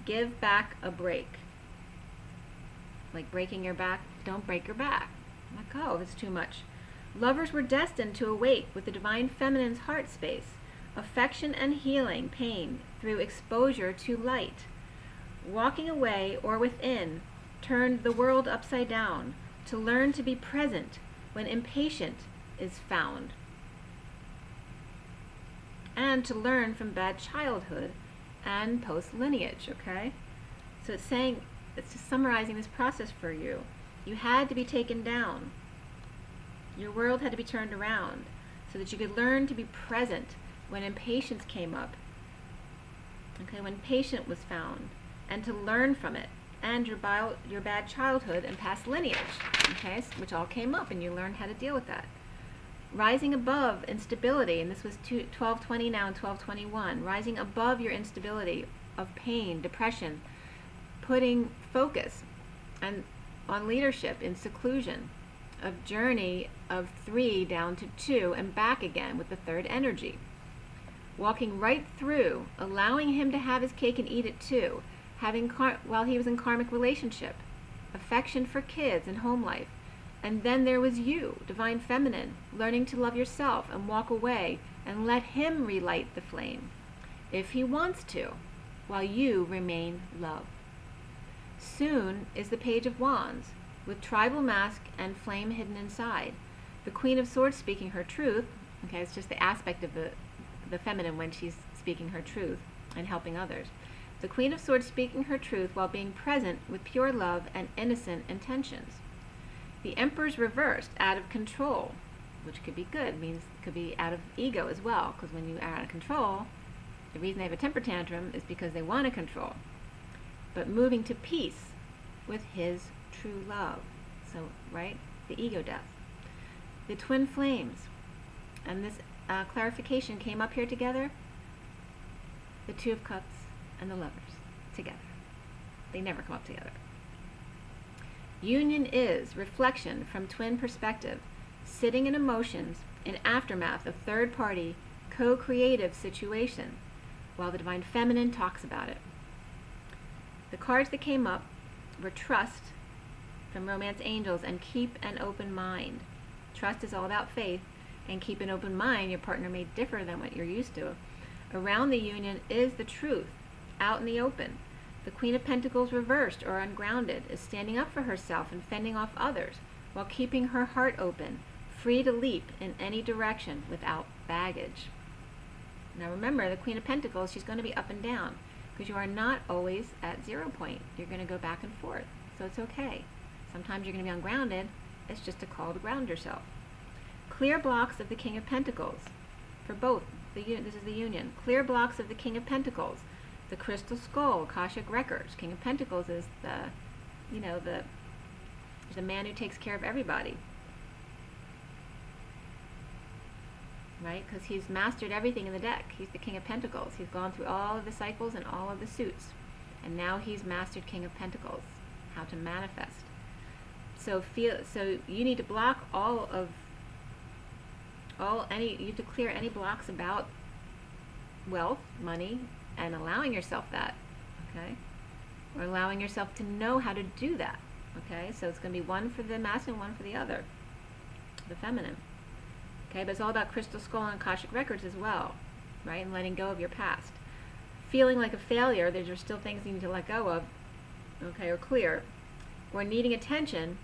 Give back a break. Like breaking your back, don't break your back. Let go if it's too much. Lovers were destined to awake with the Divine Feminine's heart space. Affection and healing pain through exposure to light. Walking away or within turned the world upside down to learn to be present when impatient is found. And to learn from bad childhood and post lineage, okay? So it's saying, it's just summarizing this process for you. You had to be taken down. Your world had to be turned around so that you could learn to be present when impatience came up, okay, when patience was found, and to learn from it, and your bad childhood and past lineage, okay, which all came up, and you learned how to deal with that. Rising above instability, and this was 1220 now and 1221, rising above your instability of pain, depression, putting focus and on leadership in seclusion, of journey of 3 down to 2 and back again with the third energy. Walking right through, allowing him to have his cake and eat it too, while he was in karmic relationship, affection for kids and home life. And then there was you, Divine Feminine, learning to love yourself and walk away and let him relight the flame, if he wants to, while you remain love. Soon is the Page of Wands, with tribal mask and flame hidden inside. The Queen of Swords speaking her truth, okay, it's just the aspect of the feminine when she's speaking her truth and helping others. The Queen of Swords speaking her truth while being present with pure love and innocent intentions. The Emperor's reversed, out of control, which could be good, means it could be out of ego as well, because when you are out of control, the reason they have a temper tantrum is because they want to control. But moving to peace with his true love. So, right? The ego death. The twin flames. And this clarification came up here together. The Two of Cups and the Lovers together. They never come up together. Union is reflection from twin perspective, sitting in emotions in aftermath of third-party co-creative situation, while the Divine Feminine talks about it. The cards that came up were trust from Romance Angels and keep an open mind. Trust is all about faith, and keep an open mind. Your partner may differ than what you're used to. Around the union is the truth, out in the open. The Queen of Pentacles reversed or ungrounded is standing up for herself and fending off others while keeping her heart open, free to leap in any direction without baggage. Now remember, the Queen of Pentacles, she's going to be up and down because you are not always at 0 point. You're going to go back and forth, so it's okay. Sometimes you're going to be ungrounded. It's just a call to ground yourself. Clear blocks of the King of Pentacles for both. This is the union. Clear blocks of the King of Pentacles. The Crystal Skull, Akashic Records. King of Pentacles is the man who takes care of everybody. Right? Because he's mastered everything in the deck. He's the King of Pentacles. He's gone through all of the cycles and all of the suits. And now he's mastered King of Pentacles. How to manifest. So you need to block you have to clear any blocks about wealth, money, and allowing yourself that, okay? or allowing yourself to know how to do that. Okay, so it's going to be one for the masculine, one for the other, the feminine. Okay, but it's all about crystal skull and Akashic records as well, right? And letting go of your past. Feeling like a failure, there's still things you need to let go of, okay, or clear, or needing attention,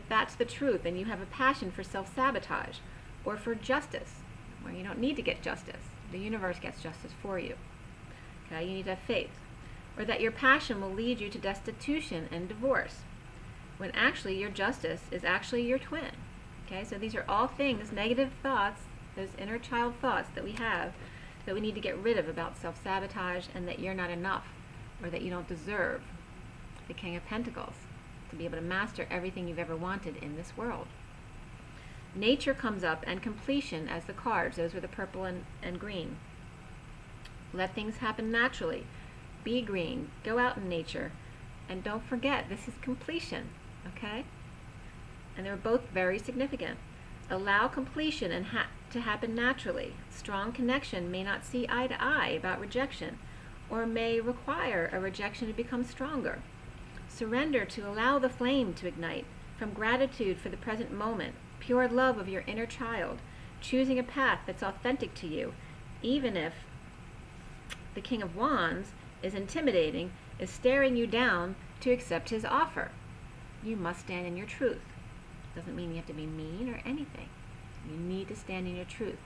that's the truth, and you have a passion for self-sabotage or for justice, where you don't need to get justice. The universe gets justice for you. Okay, you need to have faith. Or that your passion will lead you to destitution and divorce, when actually your justice is actually your twin. Okay, so these are all things, negative thoughts, those inner child thoughts that we have, that we need to get rid of about self-sabotage and that you're not enough, or that you don't deserve the King of Pentacles to be able to master everything you've ever wanted in this world. Nature comes up, and completion as the cards. Those were the purple and green. Let things happen naturally. Be green. Go out in nature. And don't forget, this is completion. Okay? And they were both very significant. Allow completion and to happen naturally. Strong connection may not see eye to eye about rejection, or may require a rejection to become stronger. Surrender to allow the flame to ignite, from gratitude for the present moment, pure love of your inner child, choosing a path that's authentic to you, even if the King of Wands is intimidating, is staring you down, to accept his offer. You must stand in your truth. Doesn't mean you have to be mean or anything. You need to stand in your truth.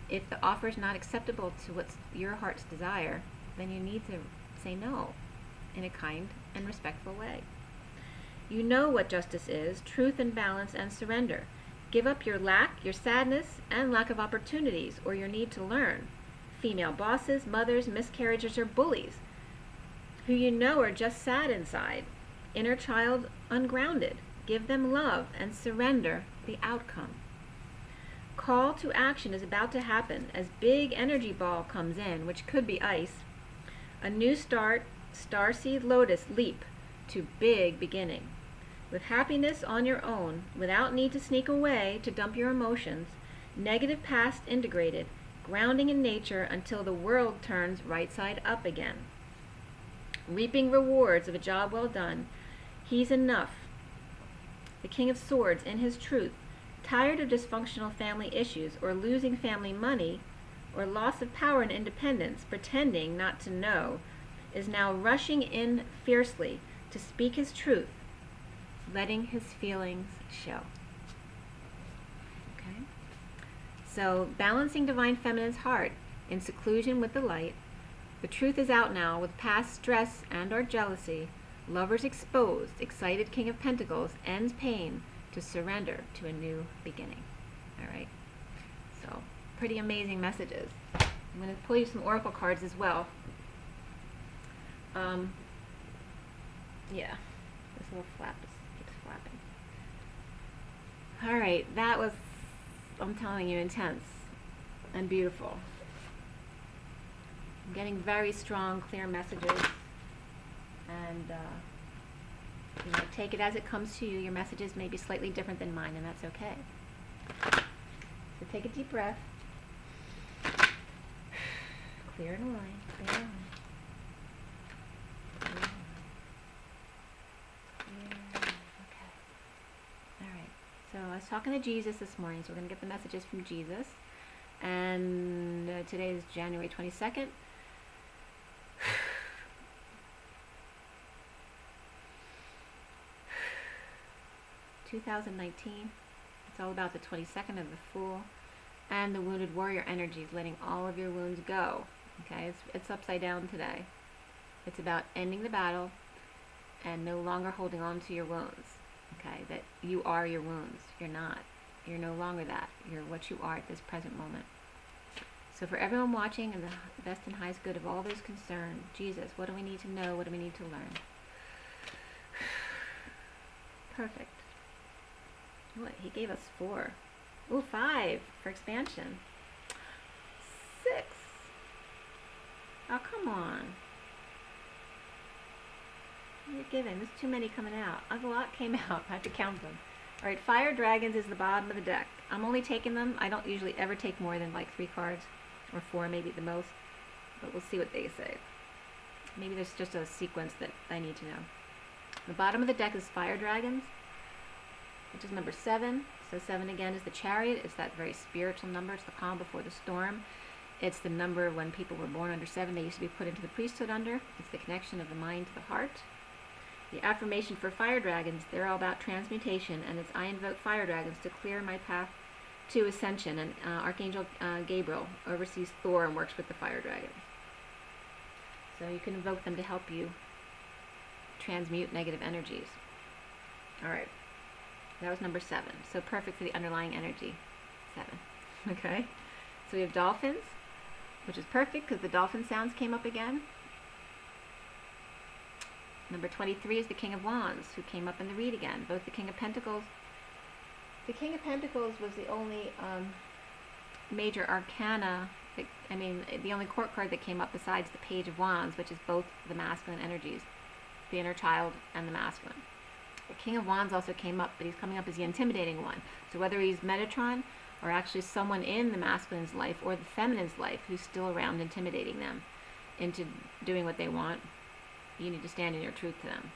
If the offer is not acceptable to what's your heart's desire, then you need to say no in a kind and respectful way. You know what justice is: truth and balance and surrender. Give up your lack, your sadness, and lack of opportunities, or your need to learn. Female bosses, mothers, miscarriages, or bullies who you know are just sad inside. Inner child ungrounded. Give them love and surrender the outcome. Call to action is about to happen as big energy ball comes in, which could be ice. A new start, starseed lotus leap to big beginning. With happiness on your own, without need to sneak away to dump your emotions, negative past integrated, grounding in nature until the world turns right side up again. Reaping rewards of a job well done. He's enough. The King of Swords in his truth, tired of dysfunctional family issues or losing family money or loss of power and independence, pretending not to know, is now rushing in fiercely to speak his truth, letting his feelings show. Okay? So, balancing divine feminine's heart in seclusion with the light. The truth is out now with past stress and or jealousy. Lovers exposed, excited King of Pentacles ends pain to surrender to a new beginning. All right? So, pretty amazing messages. I'm going to pull you some oracle cards as well. Yeah, this little flap keeps flapping. All right, that was, I'm telling you, intense and beautiful. I'm getting very strong, clear messages, and you know, take it as it comes to you. Your messages may be slightly different than mine, and that's okay. So take a deep breath. Clear and align. Clear and align. So I was talking to Jesus this morning, so we're going to get the messages from Jesus. And today is January 22nd. It's all about the 22nd of the Fool and the Wounded Warrior energies, letting all of your wounds go. Okay, it's upside down today. It's about ending the battle and no longer holding on to your wounds. Okay, that you are your wounds. You're not. You're no longer that. You're what you are at this present moment. So for everyone watching, and the best and highest good of all those concerned, Jesus, what do we need to know? What do we need to learn? Perfect. What? He gave us 4. Ooh, 5 for expansion. 6. Oh, come on. You're giving. There's too many coming out. A lot came out. I have to count them. All right, Fire Dragons is the bottom of the deck. I'm only taking them. I don't usually ever take more than like 3 cards, or 4 maybe at the most. But we'll see what they say. Maybe there's just a sequence that I need to know. The bottom of the deck is fire dragons, which is number 7. So 7 again is the chariot. It's that very spiritual number. It's the calm before the storm. It's the number when people were born under 7, they used to be put into the priesthood under. It's the connection of the mind to the heart. The affirmation for fire dragons, they're all about transmutation, and it's I invoke fire dragons to clear my path to ascension. And Archangel Gabriel oversees Thor and works with the fire dragons. So you can invoke them to help you transmute negative energies. All right, that was number 7. So perfect for the underlying energy, 7. Okay, so we have dolphins, which is perfect because the dolphin sounds came up again. Number 23 is the King of Wands, who came up in the read again. Both the King of Pentacles. The King of Pentacles was the only major arcana, the only court card that came up besides the Page of Wands, which is both the masculine energies, the inner child and the masculine. The King of Wands also came up, but he's coming up as the intimidating one. So whether he's Metatron or actually someone in the masculine's life or the feminine's life who's still around intimidating them into doing what they want, you need to stand in your truth to them.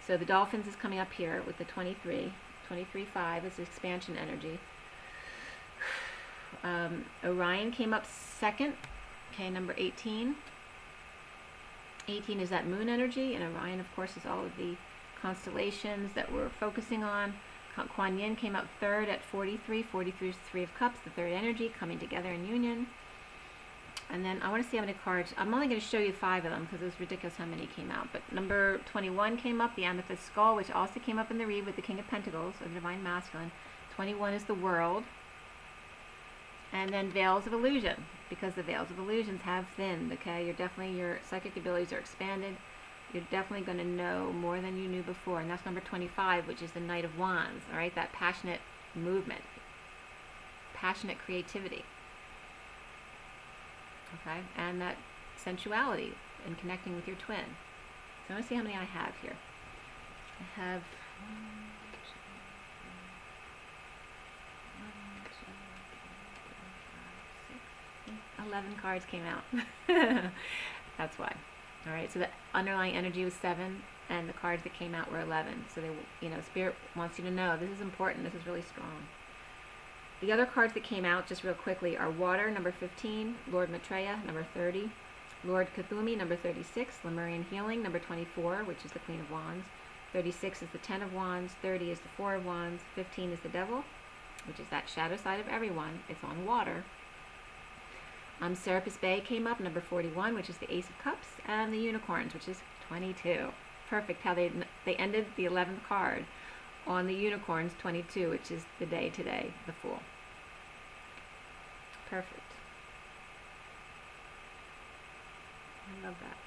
So the dolphins is coming up here with the 23. 23-5 is expansion energy. Orion came up second. Okay, number 18. 18 is that moon energy, and Orion, of course, is all of the constellations that we're focusing on. Kuan Yin came up third at 43. 43 is 3 of Cups, the third energy, coming together in union. And then I want to see how many cards. I'm only going to show you 5 of them because it was ridiculous how many came out. But number 21 came up, the Amethyst Skull, which also came up in the read with the King of Pentacles, or the Divine Masculine. 21 is the World. And then Veils of Illusion, because the Veils of Illusions have thinned, okay? Your psychic abilities are expanded. You're definitely going to know more than you knew before. And that's number 25, which is the Knight of Wands, all right? That passionate movement, passionate creativity. Okay, and that sensuality in connecting with your twin. So I want to see how many I have here. I have 11 cards came out. That's why. All right, so the underlying energy was 7, and the cards that came out were 11. So they, Spirit wants you to know this is important. This is really strong. The other cards that came out, just real quickly, are Water, number 15, Lord Maitreya, number 30, Lord Cthulhu, number 36, Lemurian Healing, number 24, which is the Queen of Wands, 36 is the 10 of Wands, 30 is the 4 of Wands, 15 is the Devil, which is that shadow side of everyone. It's on water. Serapis Bey came up, number 41, which is the Ace of Cups, and the Unicorns, which is 22. Perfect how they ended the 11th card on the Unicorns, 22, which is the day today, the Fool. Perfect. I love that.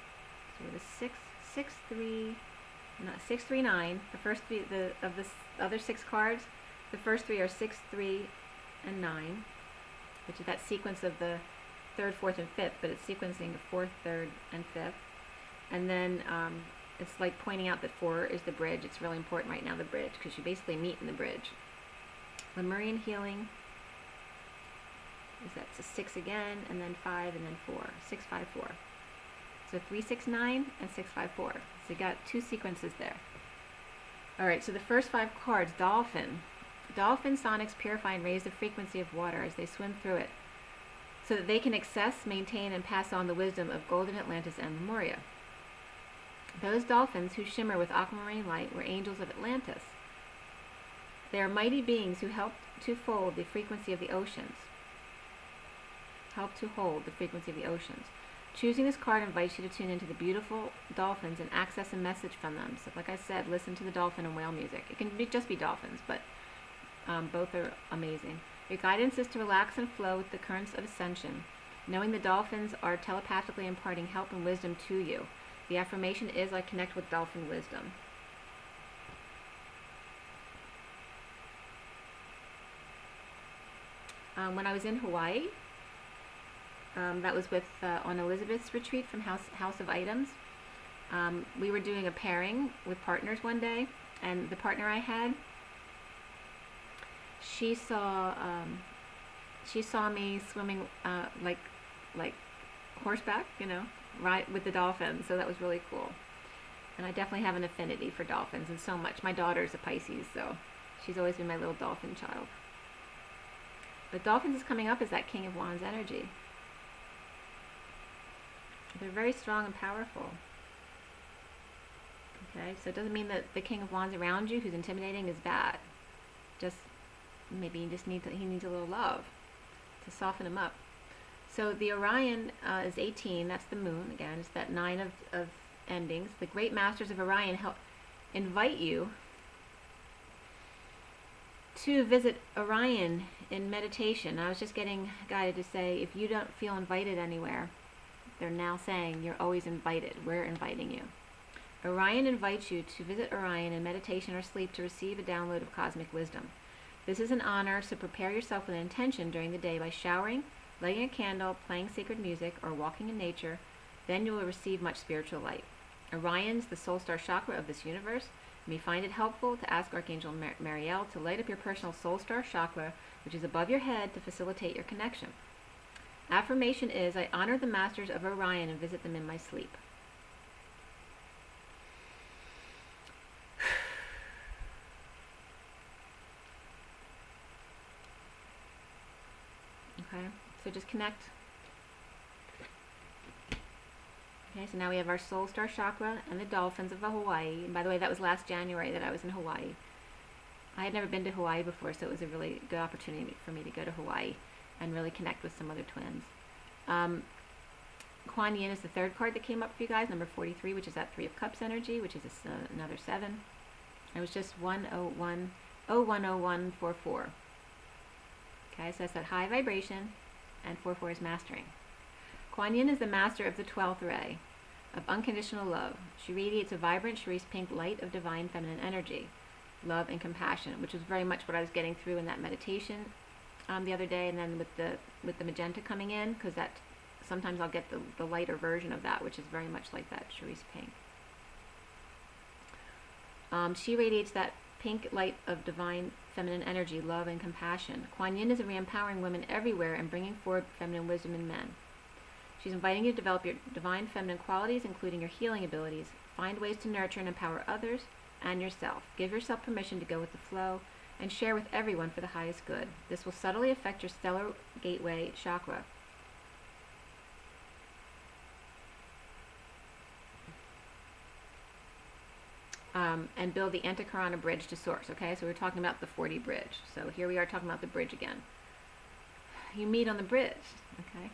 So we're the 6, 6, 3, 9. The first 3 of the other 6 cards, the first 3 are 6, 3, and 9, which is that sequence of the 3rd, 4th, and 5th, but it's sequencing the 4th, 3rd, and 5th. And then it's like pointing out that 4 is the bridge. It's really important right now, the bridge, because you basically meet in the bridge. Lemurian Healing is that's a 6 again, and then 5, and then 4. 6, 5, 4. So 3, 6, 9, and 6, 5, 4. So you got 2 sequences there. All right, so the first 5 cards, Dolphin. Dolphin sonics purify and raise the frequency of water as they swim through it, so that they can access, maintain, and pass on the wisdom of Golden Atlantis and Lemuria. Those dolphins who shimmer with aquamarine light were angels of Atlantis. They are mighty beings who help to fold the frequency of the oceans. Help to hold the frequency of the oceans. Choosing this card invites you to tune into the beautiful dolphins and access a message from them. So like I said, listen to the dolphin and whale music. It can just be dolphins, but both are amazing. Your guidance is to relax and flow with the currents of ascension, knowing the dolphins are telepathically imparting help and wisdom to you. The affirmation is, I connect with dolphin wisdom. When I was in Hawaii, that was with on Elizabeth's retreat from House of Items. We were doing a pairing with partners one day, and the partner I had, she saw me swimming like horseback, right with the dolphins, so that was really cool. And I definitely have an affinity for dolphins, and so much. My daughter's a Pisces, so she's always been my little dolphin child. But dolphins is coming up as that King of Wands energy. They're very strong and powerful. Okay, so it doesn't mean that the King of Wands around you who's intimidating is bad. Just maybe he needs a little love to soften him up. So the Orion is 18. That's the moon. Again, it's that 9 of endings. The great masters of Orion invite you to visit Orion in meditation. I was just getting guided to say, if you don't feel invited anywhere, they're now saying you're always invited. We're inviting you. Orion invites you to visit Orion in meditation or sleep to receive a download of cosmic wisdom. This is an honor, so prepare yourself with an intention during the day by showering, lighting a candle, playing sacred music, or walking in nature. Then you will receive much spiritual light. Orion's the soul star chakra of this universe. You may find it helpful to ask Archangel Mariel to light up your personal soul star chakra, which is above your head, to facilitate your connection. Affirmation is, I honor the masters of Orion and visit them in my sleep. Okay, so just connect. Okay, so now we have our soul star chakra and the dolphins of Hawaii. And by the way, that was last January that I was in Hawaii. I had never been to Hawaii before, so it was a really good opportunity for me to go to Hawaii and really connect with some other twins. Kuan Yin is the third card that came up for you guys, number 43, which is that 3 of Cups energy, which is another 7. It was just 010144. Okay, so that's that high vibration, and 44 is mastering. Kuan Yin is the master of the 12th ray of unconditional love. She radiates a vibrant cerise pink light of divine feminine energy, love and compassion, which was very much what I was getting through in that meditation the other day, and then with the magenta coming in, because that sometimes I'll get the lighter version of that, which is very much like that cerise pink. She radiates that pink light of divine feminine energy, love and compassion. Kuan Yin is re-empowering women everywhere and bringing forward feminine wisdom in men. She's inviting you to develop your divine feminine qualities, including your healing abilities. Find ways to nurture and empower others and yourself. Give yourself permission to go with the flow and share with everyone for the highest good. This will subtly affect your stellar gateway chakra. And build the Antakarana bridge to source. Okay, so we're talking about the 40 bridge. So here we are talking about the bridge again. You meet on the bridge. Okay.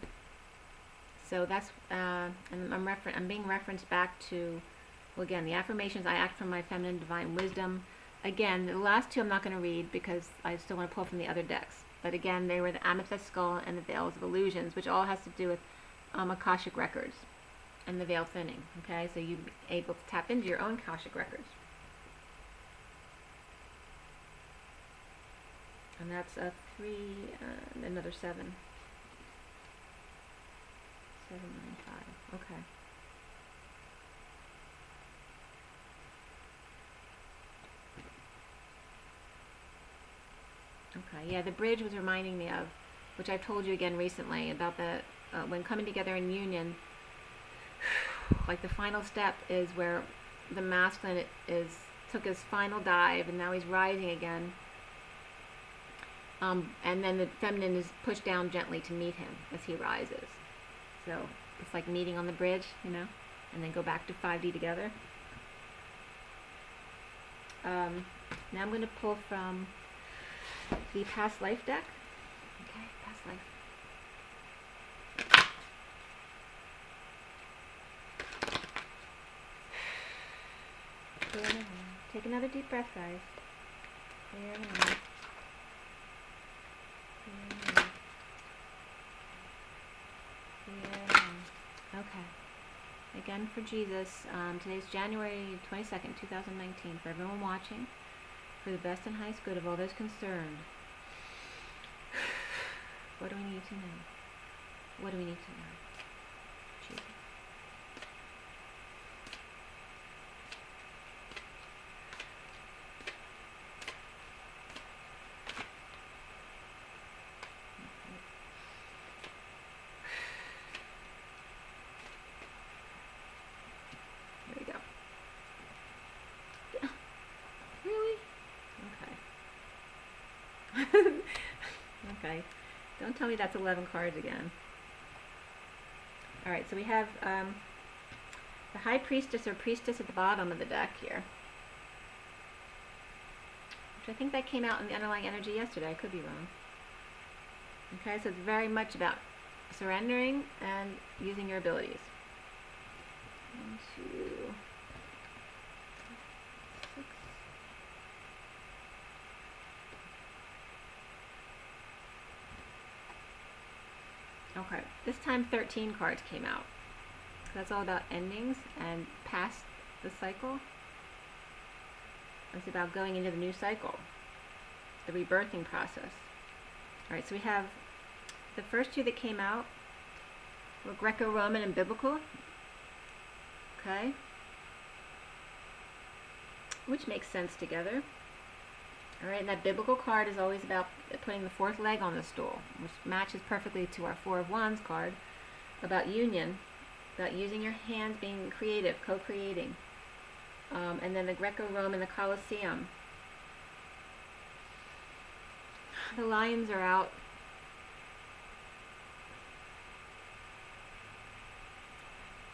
So that's and I'm being referenced back to, well, again, the affirmations. I act from my feminine divine wisdom. Again, the last two I'm not going to read because I still want to pull from the other decks. But again, they were the Amethyst Skull and the Veils of Illusions, which all has to do with Akashic records and the veil thinning. Okay, so you're able to tap into your own Akashic records. And that's a 3, another 7. 795. Okay. Okay, yeah, the bridge was reminding me of, which I've told you again recently, about the, when coming together in union, like the final step is where the masculine took his final dive and now he's rising again. And then the feminine is pushed down gently to meet him as he rises. So it's like meeting on the bridge, you know, and then go back to 5D together. Now I'm going to pull from the past life deck. Okay, past life. Take another deep breath, guys. Okay. Again for Jesus. Today's January 22nd, 2019. For everyone watching, for the best and highest good of all those concerned. What do we need to know? What do we need to know? Jesus. Okay, don't tell me that's 11 cards again. All right, so we have the High Priestess or Priestess at the bottom of the deck here, which I think that came out in the underlying energy yesterday. I could be wrong. Okay, so it's very much about surrendering and using your abilities. 1, 2, 6. Okay, this time 13 cards came out. That's all about endings and past the cycle. It's about going into the new cycle, the rebirthing process. All right, so we have the first two that came out were Greco-Roman and Biblical. Okay, which makes sense together. All right, and that Biblical card is always about putting the fourth leg on the stool, which matches perfectly to our Four of Wands card, about union, about using your hands, being creative, co-creating. And then the Greco-Roman, the Colosseum. The lions are out.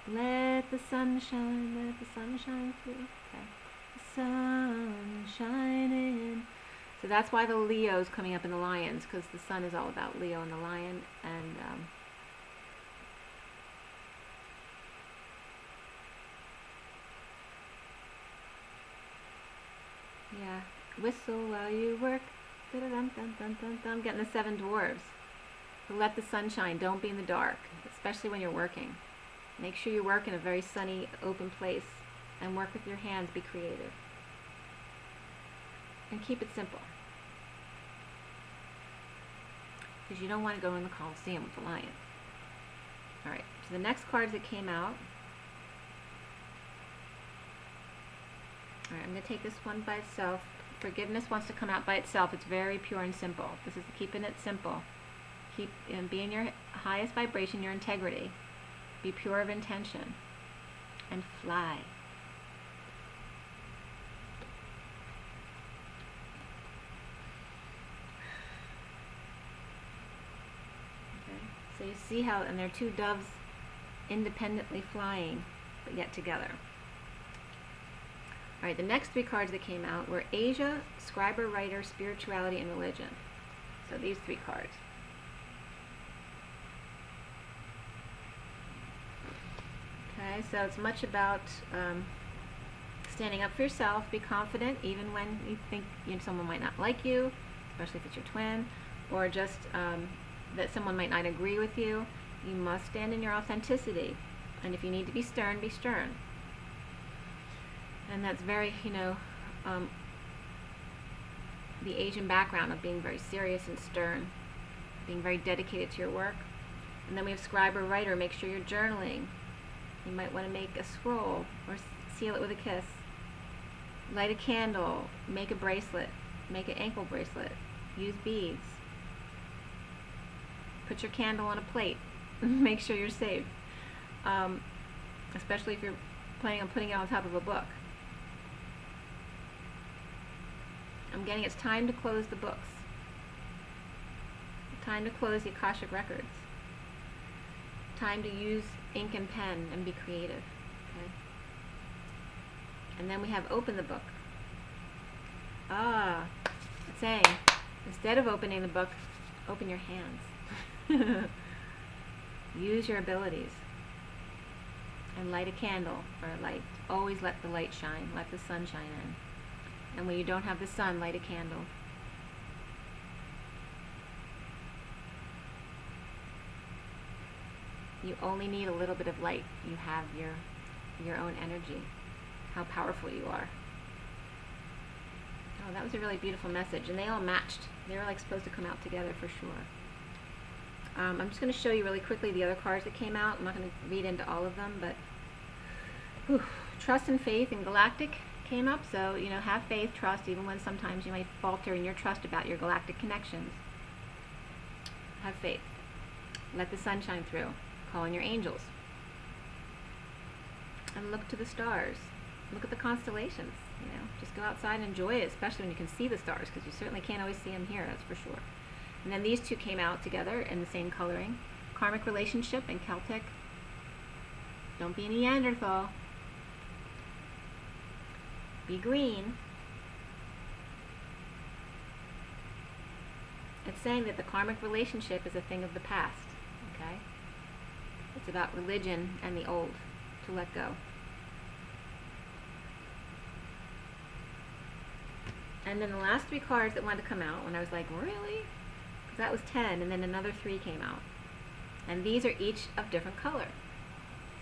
Let the sun shine through. Okay. The sun shining. So that's why the Leo's coming up in the lions, because the sun is all about Leo and the lion. And yeah, whistle while you work. I'm getting the 7 dwarves. So let the sun shine. Don't be in the dark, especially when you're working. Make sure you work in a very sunny, open place and work with your hands. Be creative. And keep it simple. Because you don't want to go in the Colosseum with the lion. Alright, so the next cards that came out. Alright, I'm going to take this one by itself. Forgiveness wants to come out by itself. It's very pure and simple. This is keeping it simple. Keep be in your highest vibration, your integrity. Be pure of intention. And fly. Okay. So you see how, and there are 2 doves independently flying, but yet together. All right, the next 3 cards that came out were Asia, Scriber, Writer, Spirituality, and Religion. So these 3 cards. Okay, so it's much about standing up for yourself. Be confident, even when you think someone might not like you, especially if it's your twin, or just that someone might not agree with you. You must stand in your authenticity. And if you need to be stern, be stern. And that's very, the Asian background of being very serious and stern, being very dedicated to your work. And then we have Scriber, Writer. Make sure you're journaling. You might want to make a scroll or seal it with a kiss. Light a candle. Make a bracelet. Make an ankle bracelet. Use beads. Put your candle on a plate. Make sure you're safe. Especially if you're planning on putting it on top of a book. I'm getting it's time to close the books. Time to close the Akashic records. Time to use ink and pen and be creative. Okay? And then we have open the book. It's saying, instead of opening the book, open your hands. Use your abilities. And light a candle or a light. Always let the light shine. Let the sun shine in. And when you don't have the sun, light a candle. You only need a little bit of light. You have your own energy. How powerful you are. Oh, that was a really beautiful message. And they all matched. They were like supposed to come out together for sure. I'm just going to show you really quickly the other cards that came out. I'm not going to read into all of them, but trust and faith and galactic came up. So, have faith, trust, even when sometimes you might falter in your trust about your galactic connections. Have faith. Let the sun shine through. Call on your angels. And look to the stars. Look at the constellations. Just go outside and enjoy it, especially when you can see the stars, because you certainly can't always see them here, that's for sure. And then these two came out together in the same coloring. Karmic relationship and Celtic. Don't be a Neanderthal. Be green. It's saying that the karmic relationship is a thing of the past, okay? It's about religion and the old, to let go. And then the last three cards that wanted to come out, when I was like, really? Because that was 10, and then another 3 came out. And these are each of different color.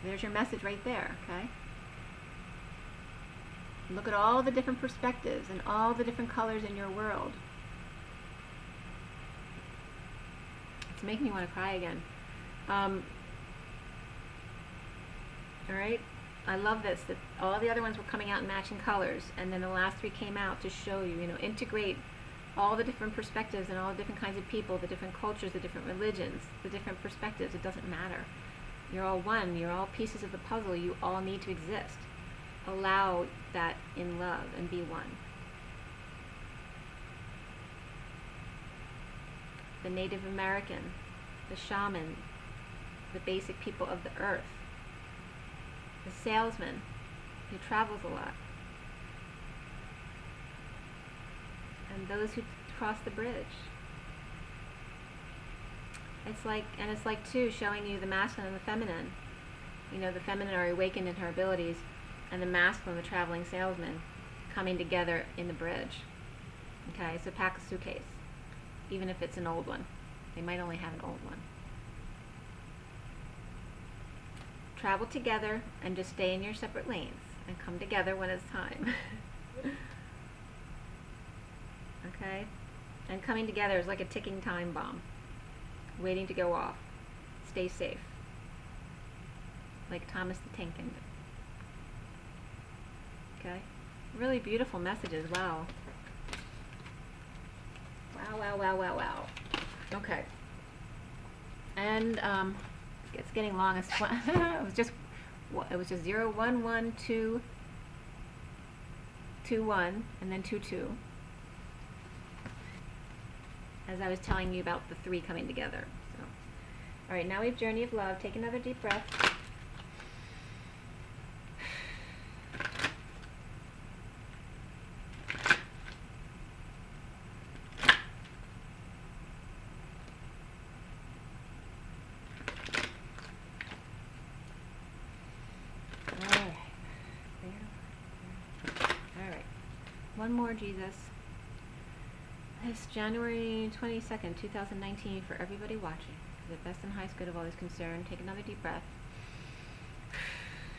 So there's your message right there, okay? Look at all the different perspectives and all the different colors in your world. It's making me want to cry again. All right? I love this, that all the other ones were coming out in matching colors, and then the last 3 came out to show you, integrate all the different perspectives and all the different kinds of people, the different cultures, the different religions, the different perspectives. It doesn't matter. You're all one. You're all pieces of the puzzle. You all need to exist. Allow that in love and be one. The Native American, the shaman, the basic people of the earth, the salesman who travels a lot, and those who cross the bridge. It's like too, showing you the masculine and the feminine. The feminine are awakened in her abilities, and the masculine, the traveling salesman, coming together in the bridge. Okay, so pack a suitcase, even if it's an old one. They might only have an old one. Travel together and just stay in your separate lanes and come together when it's time. Okay? And coming together is like a ticking time bomb, waiting to go off. Stay safe. Like Thomas the Tank Engine. Okay? Really beautiful messages. Wow. Wow, wow, wow, wow, wow. Okay. And it's getting long. It was just 0, 1, 1, 2, 2, 1, and then 2, 2. As I was telling you about the 3 coming together. So, all right, now we have Journey of Love. Take another deep breath. One more, Jesus. It's January 22nd, 2019, for everybody watching. For the best and highest good of all is concerned. Take another deep breath.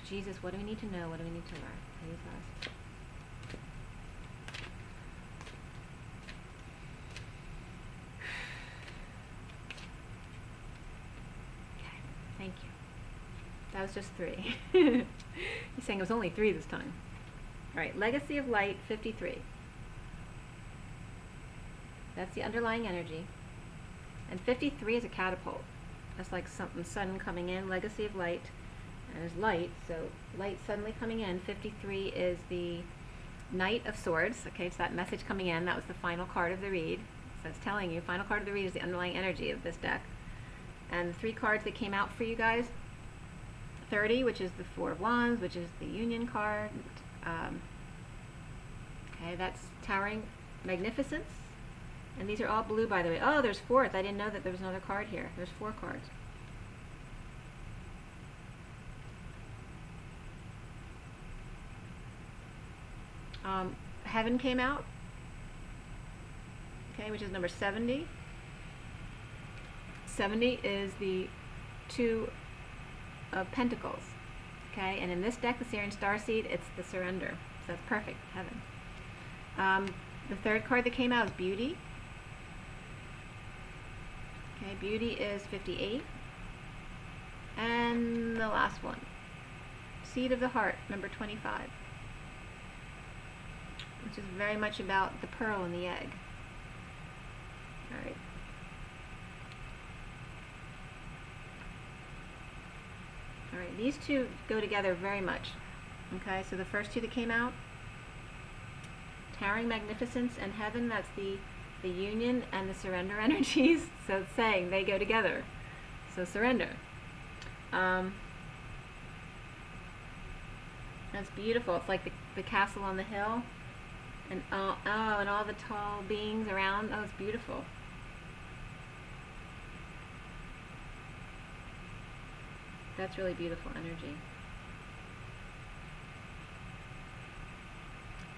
Jesus, what do we need to know? What do we need to learn? Please us. Okay, thank you. That was just 3. He's saying it was only 3 this time. All right, Legacy of Light, 53. That's the underlying energy. And 53 is a catapult. That's like something sudden coming in. Legacy of Light. And there's light, so light suddenly coming in. 53 is the Knight of Swords. Okay, it's that message coming in. That was the final card of the read. So it's telling you, final card of the read is the underlying energy of this deck. And the 3 cards that came out for you guys, 30, which is the 4 of Wands, which is the Union card. Okay, that's Towering Magnificence. And these are all blue, by the way. Oh, there's 4th. I didn't know that there was another card here. There's 4 cards. Heaven came out. Okay, which is number 70. 70 is the 2 of Pentacles. Okay, and in this deck, the Syrian Starseed, it's the surrender. So that's perfect, Heaven. The 3rd card that came out is Beauty. Okay, Beauty is 58. And the last one, Seed of the Heart, number 25. Which is very much about the pearl and the egg. All right. All right, these 2 go together very much. Okay, so the first 2 that came out, Towering Magnificence and Heaven, that's the the union and the surrender energies. So it's saying they go together. So surrender. That's beautiful. It's like the castle on the hill, and and all the tall beings around. Oh, it's beautiful. That's really beautiful energy.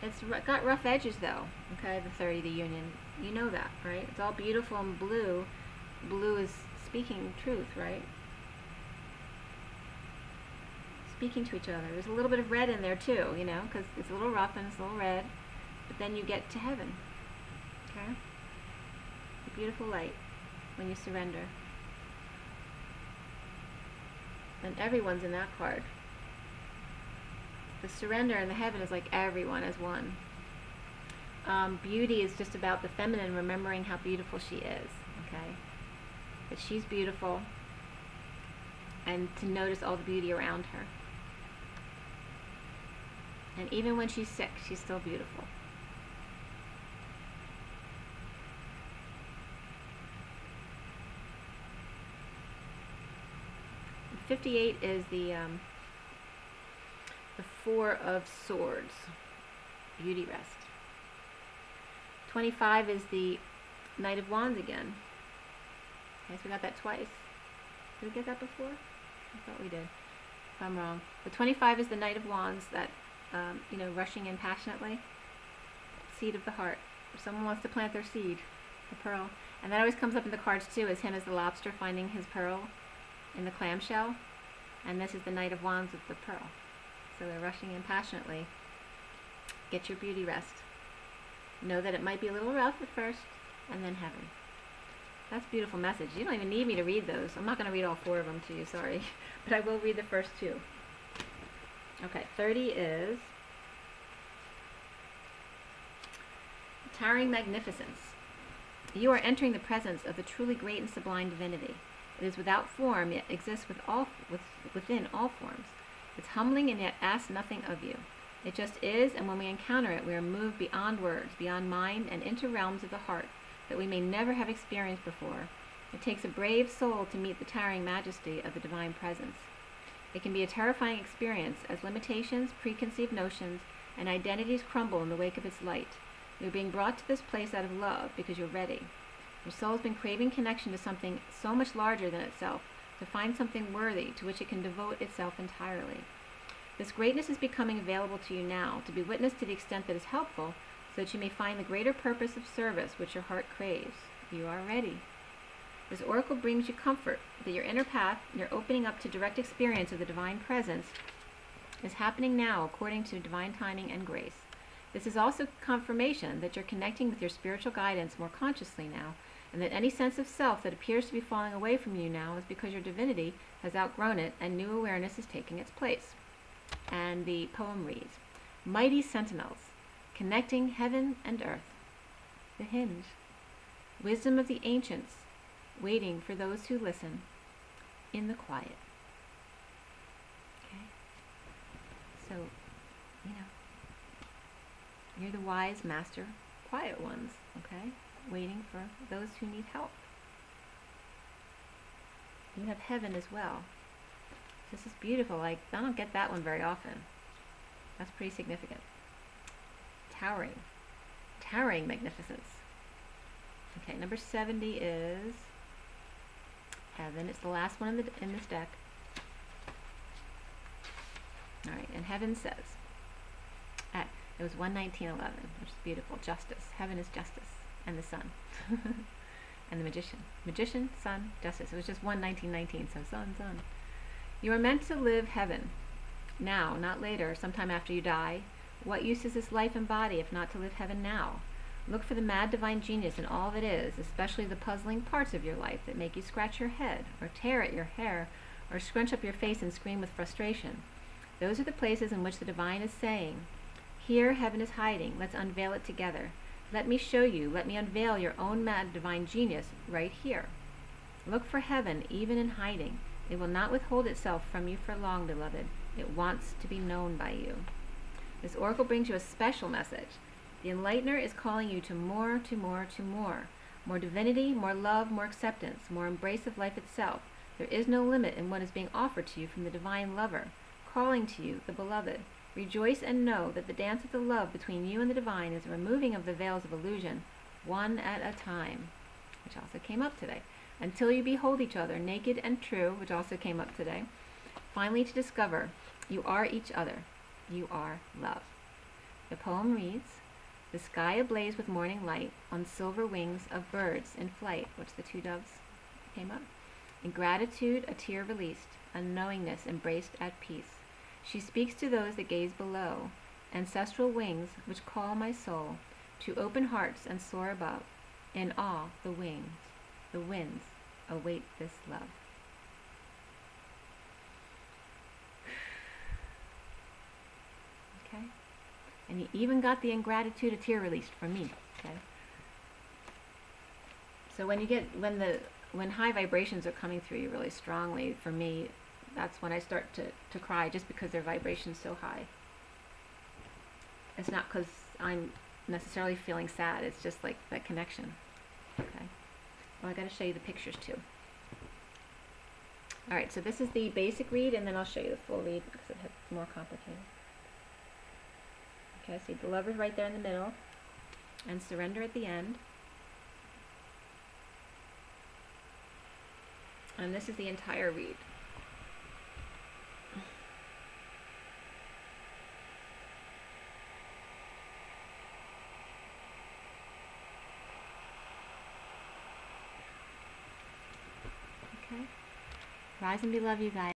It's got rough edges though, okay, the 30, the union. You know that, right? It's all beautiful and blue. Blue is speaking truth, right? Speaking to each other. There's a little bit of red in there too, you know, because it's a little rough and it's a little red. But then you get to heaven, okay? The beautiful light when you surrender. And everyone's in that card. The surrender and the heaven is like everyone as one. Beauty is just about the feminine remembering how beautiful she is, okay? That she's beautiful, and to notice all the beauty around her. And even when she's sick, she's still beautiful. And 58 is the 4 of Swords, beauty rest. 25 is the Knight of Wands again. Okay, so we got that twice. Did we get that before? I thought we did. If I'm wrong. But 25 is the Knight of Wands, that, you know, rushing in passionately. Seed of the heart. If someone wants to plant their seed, the pearl. And that always comes up in the cards too, as him as the lobster finding his pearl in the clamshell. And this is the Knight of Wands with the pearl. So they're rushing in passionately. Get your beauty rest. Know that it might be a little rough at first, and then heaven. That's a beautiful message. You don't even need me to read those. I'm not going to read all 4 of them to you, sorry. But I will read the first 2. Okay, 30 is Towering Magnificence. You are entering the presence of the truly great and sublime divinity. It is without form, yet exists within all forms. It's humbling and yet asks nothing of you. It just is, and when we encounter it, we are moved beyond words, beyond mind, and into realms of the heart that we may never have experienced before. It takes a brave soul to meet the towering majesty of the divine presence. It can be a terrifying experience as limitations, preconceived notions, and identities crumble in the wake of its light. You're being brought to this place out of love because you're ready. Your soul's been craving connection to something so much larger than itself, to find something worthy to which it can devote itself entirely. This greatness is becoming available to you now, to be witnessed to the extent that is helpful, so that you may find the greater purpose of service which your heart craves. You are ready. This oracle brings you comfort that your inner path, your opening up to direct experience of the divine presence, is happening now according to divine timing and grace. This is also confirmation that you're connecting with your spiritual guidance more consciously now, and that any sense of self that appears to be falling away from you now is because your divinity has outgrown it and new awareness is taking its place. And the poem reads, Mighty sentinels, connecting heaven and earth. The hinge. Wisdom of the ancients, waiting for those who listen in the quiet. Okay? So, you know, you're the wise master, quiet ones, okay? Waiting for those who need help. You have heaven as well. This is beautiful. Like, I don't get that one very often. That's pretty significant. Towering. Towering magnificence. Okay, number 70 is heaven. It's the last one in this deck. All right, and heaven says, it was 119.11, which is beautiful. Justice. Heaven is justice. And the sun. And the magician. Magician, sun, justice. It was just 119.19, so sun, sun. You are meant to live heaven. Now, not later, sometime after you die. What use is this life and body if not to live heaven now? Look for the mad divine genius in all that is, especially the puzzling parts of your life that make you scratch your head, or tear at your hair, or scrunch up your face and scream with frustration. Those are the places in which the divine is saying, here heaven is hiding, let's unveil it together. Let me show you, let me unveil your own mad divine genius right here. Look for heaven even in hiding. It will not withhold itself from you for long, beloved. It wants to be known by you. This oracle brings you a special message. The Enlightener is calling you to more, to more, to more. More divinity, more love, more acceptance, more embrace of life itself. There is no limit in what is being offered to you from the Divine Lover, calling to you, the Beloved. Rejoice and know that the dance of the love between you and the Divine is a removing of the veils of illusion, one at a time, which also came up today, until you behold each other naked and true, which also came up today, finally to discover you are each other. You are love. The poem reads, the sky ablaze with morning light on silver wings of birds in flight, which the two doves came up. In gratitude, a tear released, unknowingness embraced at peace. She speaks to those that gaze below, ancestral wings which call my soul to open hearts and soar above. In awe, the winds await this love. Okay? And you even got the ingratitude, a tear released from me. Okay? So when high vibrations are coming through you really strongly, for me, that's when I start to cry, just because their vibration's so high. It's not because I'm necessarily feeling sad, it's just like that connection. Okay. Well, I got to show you the pictures too. Alright, so this is the basic read, and then I'll show you the full read because it's more complicated. Okay, see the Lover's right there in the middle, and surrender at the end. And this is the entire read. Okay. Rise and be love, you guys.